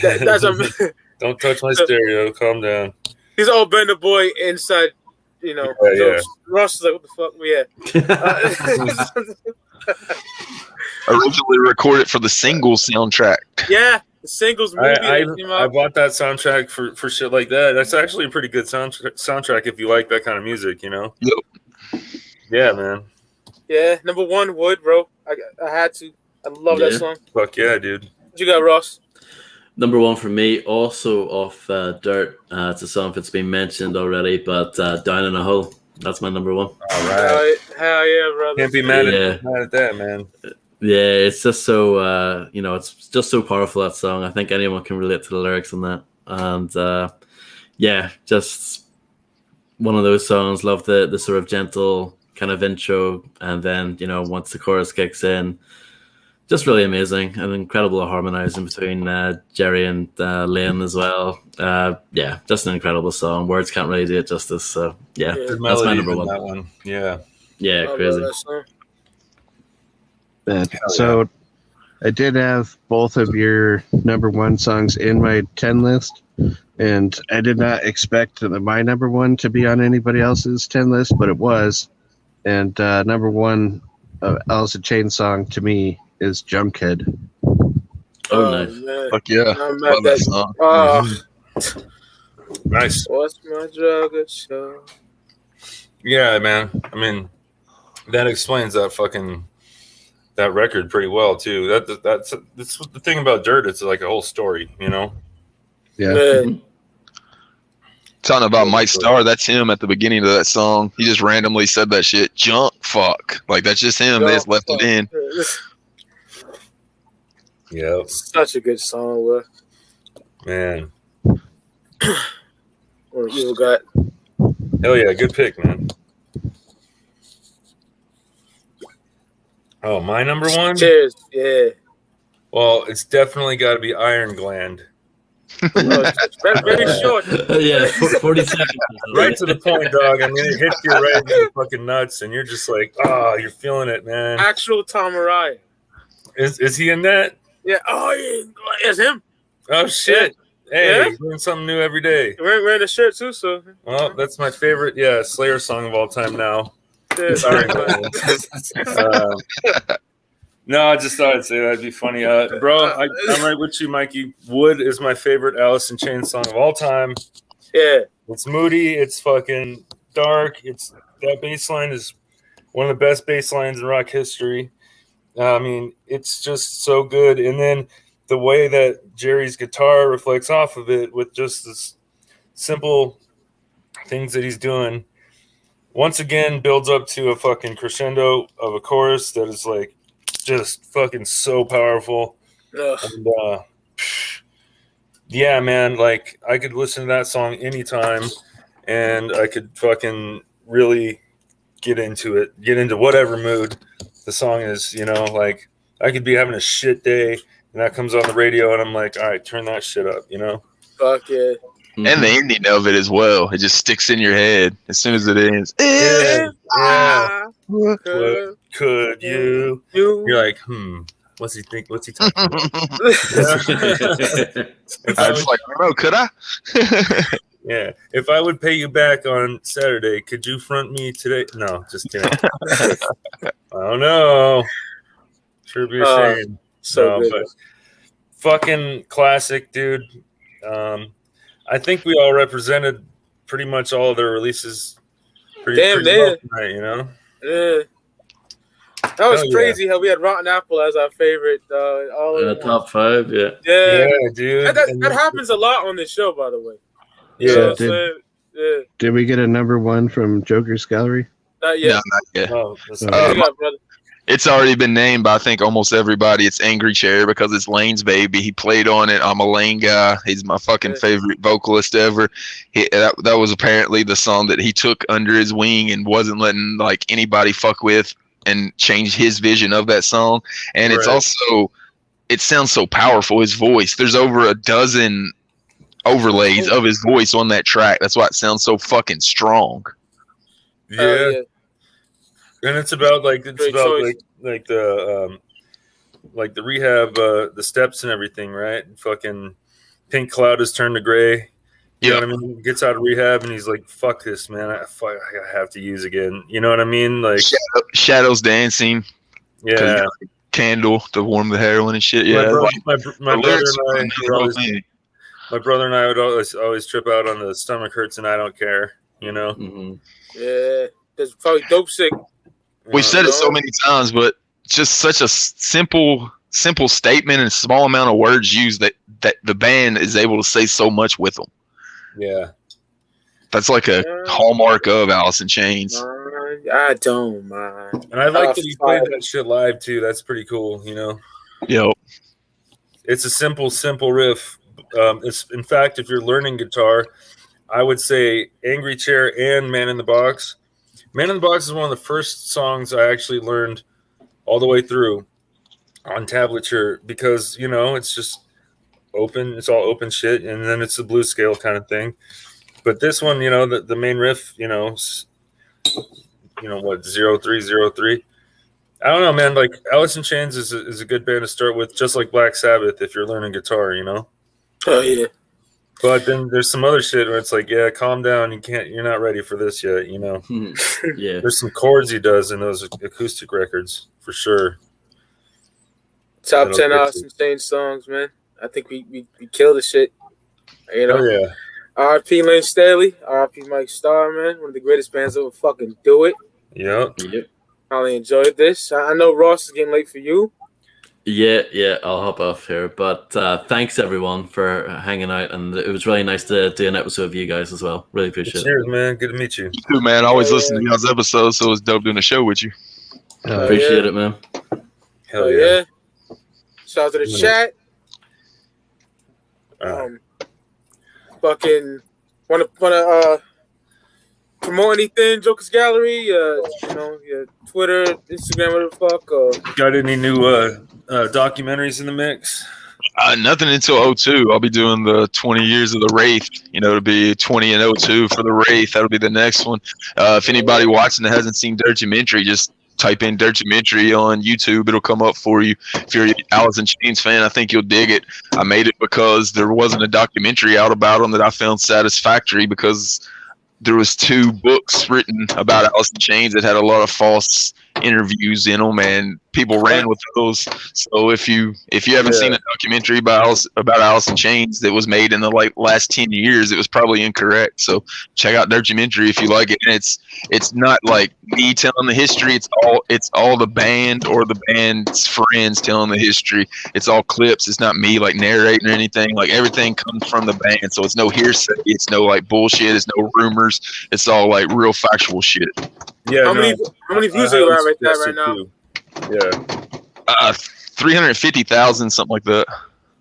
That's Don't touch my stereo. Calm down. He's all been the boy inside, you know. Yeah. Russ is like, what the fuck? Yeah. Originally recorded for the Singles soundtrack. Yeah. The Singles movie. I bought that soundtrack for shit like that. That's actually a pretty good soundtrack if you like that kind of music, you know? Yep. Yeah, man. Yeah, number one, Wood, bro. I had to. I love that song. Fuck yeah, dude. What you got, Ross? Number one for me, also off Dirt. It's a song that's been mentioned already, but Down in a Hole. That's my number one. All right. Hell yeah, brother. Can't be mad at that, man. Yeah, it's just so, it's just so powerful, that song. I think anyone can relate to the lyrics on that. And, yeah, just one of those songs. Love the sort of gentle kind of intro. And then, once the chorus kicks in, just really amazing and incredible harmonizing between Jerry and Lynn as well. Yeah, just an incredible song. Words can't really do it justice. So, yeah, that's my number one. That one. Yeah. Yeah, crazy. So I did have both of your number one songs in my 10 list, and I did not expect my number one to be on anybody else's 10 list, but it was. And number one Alice in Chains song to me is Junkhead. Oh, nice. Man. Fuck yeah. Love that song. Nice. What's my drug of show? Yeah, man. I mean, that explains that record pretty well too. That's the thing about Dirt. It's like a whole story, you know. Yeah. Man. Talking about Mike Starr, that's him at the beginning of that song. He just randomly said that shit. Junk fuck. Like, that's just him. They just left it in. Yeah. Such a good song, bro. Man. What you got? Hell yeah, good pick, man. Oh, my number one? Cheers. Yeah. Well, it's definitely got to be Iron Gland. Very short. Yeah, 40 seconds. Right to the point, dog. I mean, it hits you right in the fucking nuts, and you're just like, you're feeling it, man. Actual Tom Mariah. Is he in that? Yeah. Oh, yeah. It's him. Oh, shit. Hey, doing something new every day. Wearing a shirt, too, so. Well, that's my favorite, Slayer song of all time now. Yeah. Sorry, no, I just thought I'd say that'd be funny. Bro, I'm right with you, Mikey. Wood is my favorite Alice in Chains song of all time. Yeah. It's moody. It's fucking dark. That bass line is one of the best bass lines in rock history. I mean, it's just so good. And then the way that Jerry's guitar reflects off of it with just this simple things that he's doing, once again builds up to a fucking crescendo of a chorus that is like just fucking so powerful. And, yeah, man, like I could listen to that song anytime and I could fucking really get into whatever mood the song is, like I could be having a shit day and that comes on the radio and I'm like, all right, turn that shit up, Fuck yeah. And the ending of it as well. It just sticks in your head as soon as it ends. Could you? You're like, what's he think? What's he talking about? I was like, bro, could I? Yeah. If I would pay you back on Saturday, could you front me today? No, just kidding. I don't know. Sure be a shame. So good. But fucking classic, dude. I think we all represented pretty much all of their releases pretty well tonight, you know? Yeah. That was crazy how we had Rotten Apple as our favorite. Top 5, yeah. Yeah, dude. That happens a lot on this show, by the way. Yeah. Did we get a number 1 from Joker's Gallery? Not yet. No, not yet. What you got, brother? It's already been named by I think almost everybody. It's Angry Chair because it's Lane's baby. He played on it. I'm a Lane guy. He's my fucking favorite vocalist ever. That was apparently the song that he took under his wing and wasn't letting like anybody fuck with and change his vision of that song. And it's also, it sounds so powerful, his voice. There's over a dozen overlays of his voice on that track. That's why it sounds so fucking strong. Yeah. And it's about like the rehab, the steps and everything, right? Fucking pink cloud has turned to gray. You know what I mean? He gets out of rehab and he's like, "Fuck this, man! I have to use again." You know what I mean? Like shadows dancing. Yeah. Candle to warm the heroin and shit. Yeah. My brother and I would always trip out on the stomach hurts and I don't care. You know? Mm-hmm. Yeah. That's probably dope sick. We've said it so many times, but just such a simple statement and small amount of words used that the band is able to say so much with them. Yeah. That's like a hallmark of Alice in Chains. I don't mind. And I like that he played that shit live too. That's pretty cool, you know? Yep. It's a simple riff. In fact, if you're learning guitar, I would say Angry Chair and Man in the Box. Man in the Box is one of the first songs I actually learned all the way through on tablature because, you know, it's just open. It's all open shit. And then it's the blues scale kind of thing. But this one, you know, the main riff, you know, what, 0303. I don't know, man. Like Alice in Chains is a good band to start with, just like Black Sabbath if you're learning guitar, you know? Oh, yeah. But then there's some other shit where it's like, yeah, calm down. You're not ready for this yet, you know? Yeah. There's some chords he does in those acoustic records for sure. Top 10 Alice in Chains songs, man. I think we killed the shit. You know? Oh, yeah. R.I.P. Lane Staley. R.I.P. Mike Starr, man. One of the greatest bands ever fucking do it. Yep. Really enjoyed this. I know Ross is getting late for you. Yeah, I'll hop off here. But thanks everyone for hanging out, and it was really nice to do an episode of you guys as well. Really appreciate it. Cheers, man. Good to meet you. You too, man. I always listen to y'all's episodes, so it's dope doing a show with you. Appreciate it, man. Hell yeah. Shout out to the chat. Fucking wanna promote anything? Jokerz Gallery, Twitter, Instagram, whatever the fuck. Got any new documentaries in the mix? Nothing until 02. I'll be doing the 20 years of the Wraith. You know, it'll be 20 and 02 for the Wraith. That'll be the next one. If anybody watching that hasn't seen Dirtjumentary, just type in Dirtjumentary on YouTube. It'll come up for you. If you're an Alice in Chains fan, I think you'll dig it. I made it because there wasn't a documentary out about them that I found satisfactory, because there was 2 books written about Alice in Chains that had a lot of false interviews in them, and people ran with those. So if you haven't seen a documentary about Alice in Chains that was made in the last 10 years, it was probably incorrect. So check out Dirtjumentary if you like it. And it's not like me telling the history. It's all the band or the band's friends telling the history. It's all clips. It's not me like narrating or anything. Like everything comes from the band. So it's no hearsay. It's no like bullshit. It's no rumors. It's all like real factual shit. Yeah. How many views are you at right now? Yeah. 350,000, something like that.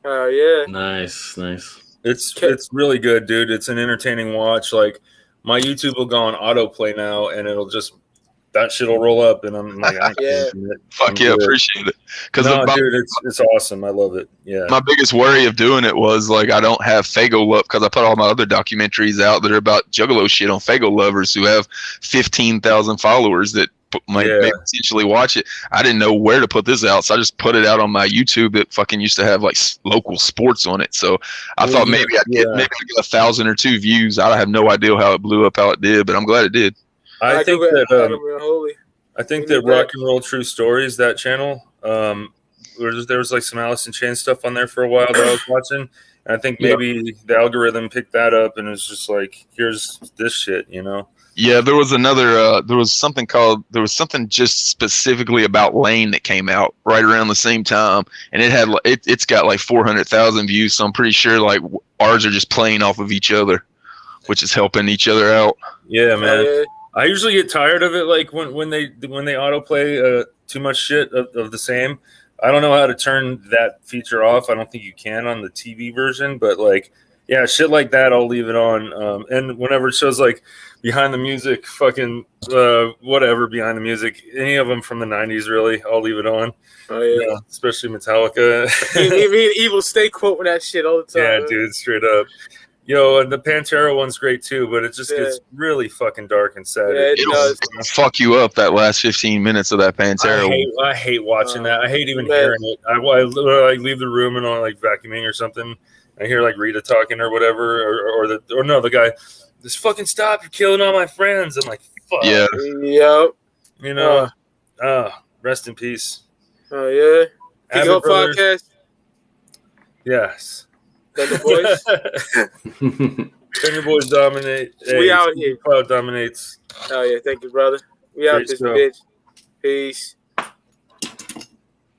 Oh yeah. Nice. It's really good, dude. It's an entertaining watch. Like my YouTube will go on autoplay now, and it'll just that shit will roll up, and I'm like, fuck yeah, appreciate it. Because dude, it's awesome. I love it. Yeah. My biggest worry of doing it was like I don't have Faygoluvers, because I put all my other documentaries out that are about Juggalo shit on Faygoluvers who have 15,000 followers that maybe potentially watch it. I didn't know where to put this out, so I just put it out on my YouTube that fucking used to have like local sports on it. So I thought maybe I'd get 1,000 or 2 views. I have no idea how it blew up, how it did, but I'm glad it did. I think that Rock and Roll True Stories, that channel, there was like some Alice in Chains stuff on there for a while that I was watching. And I think maybe the algorithm picked that up and it was just like, here's this shit, you know? Yeah, there was another. There was something just specifically about Lane that came out right around the same time, and it's got like 400,000 views. So I'm pretty sure like ours are just playing off of each other, which is helping each other out. Yeah, man. I usually get tired of it, like when they autoplay too much shit of the same. I don't know how to turn that feature off. I don't think you can on the TV version, but like, yeah, shit like that, I'll leave it on. And whenever it shows like behind the music, fucking whatever behind the music, any of them from the 90s, really, I'll leave it on. Oh yeah, especially Metallica. Even Evil stay quoting that shit all the time. Yeah, dude, straight up. Yo, and the Pantera one's great too, but it just gets really fucking dark and sad. Yeah, it'll fuck you up that last 15 minutes of that Pantera. I hate watching that. I hate even hearing it. I literally leave the room and I'm like vacuuming or something. I hear like Rita talking or whatever, or the guy, just fucking stop! You're killing all my friends. I'm like, fuck. Yeah. Yep. You know. Rest in peace. Oh yeah. Abbott Brothers. Podcast. Yes. Thunder Boys. Thunder Boys dominate. We out here. Clout dominates. Oh yeah, thank you, brother. We out this bitch. Peace.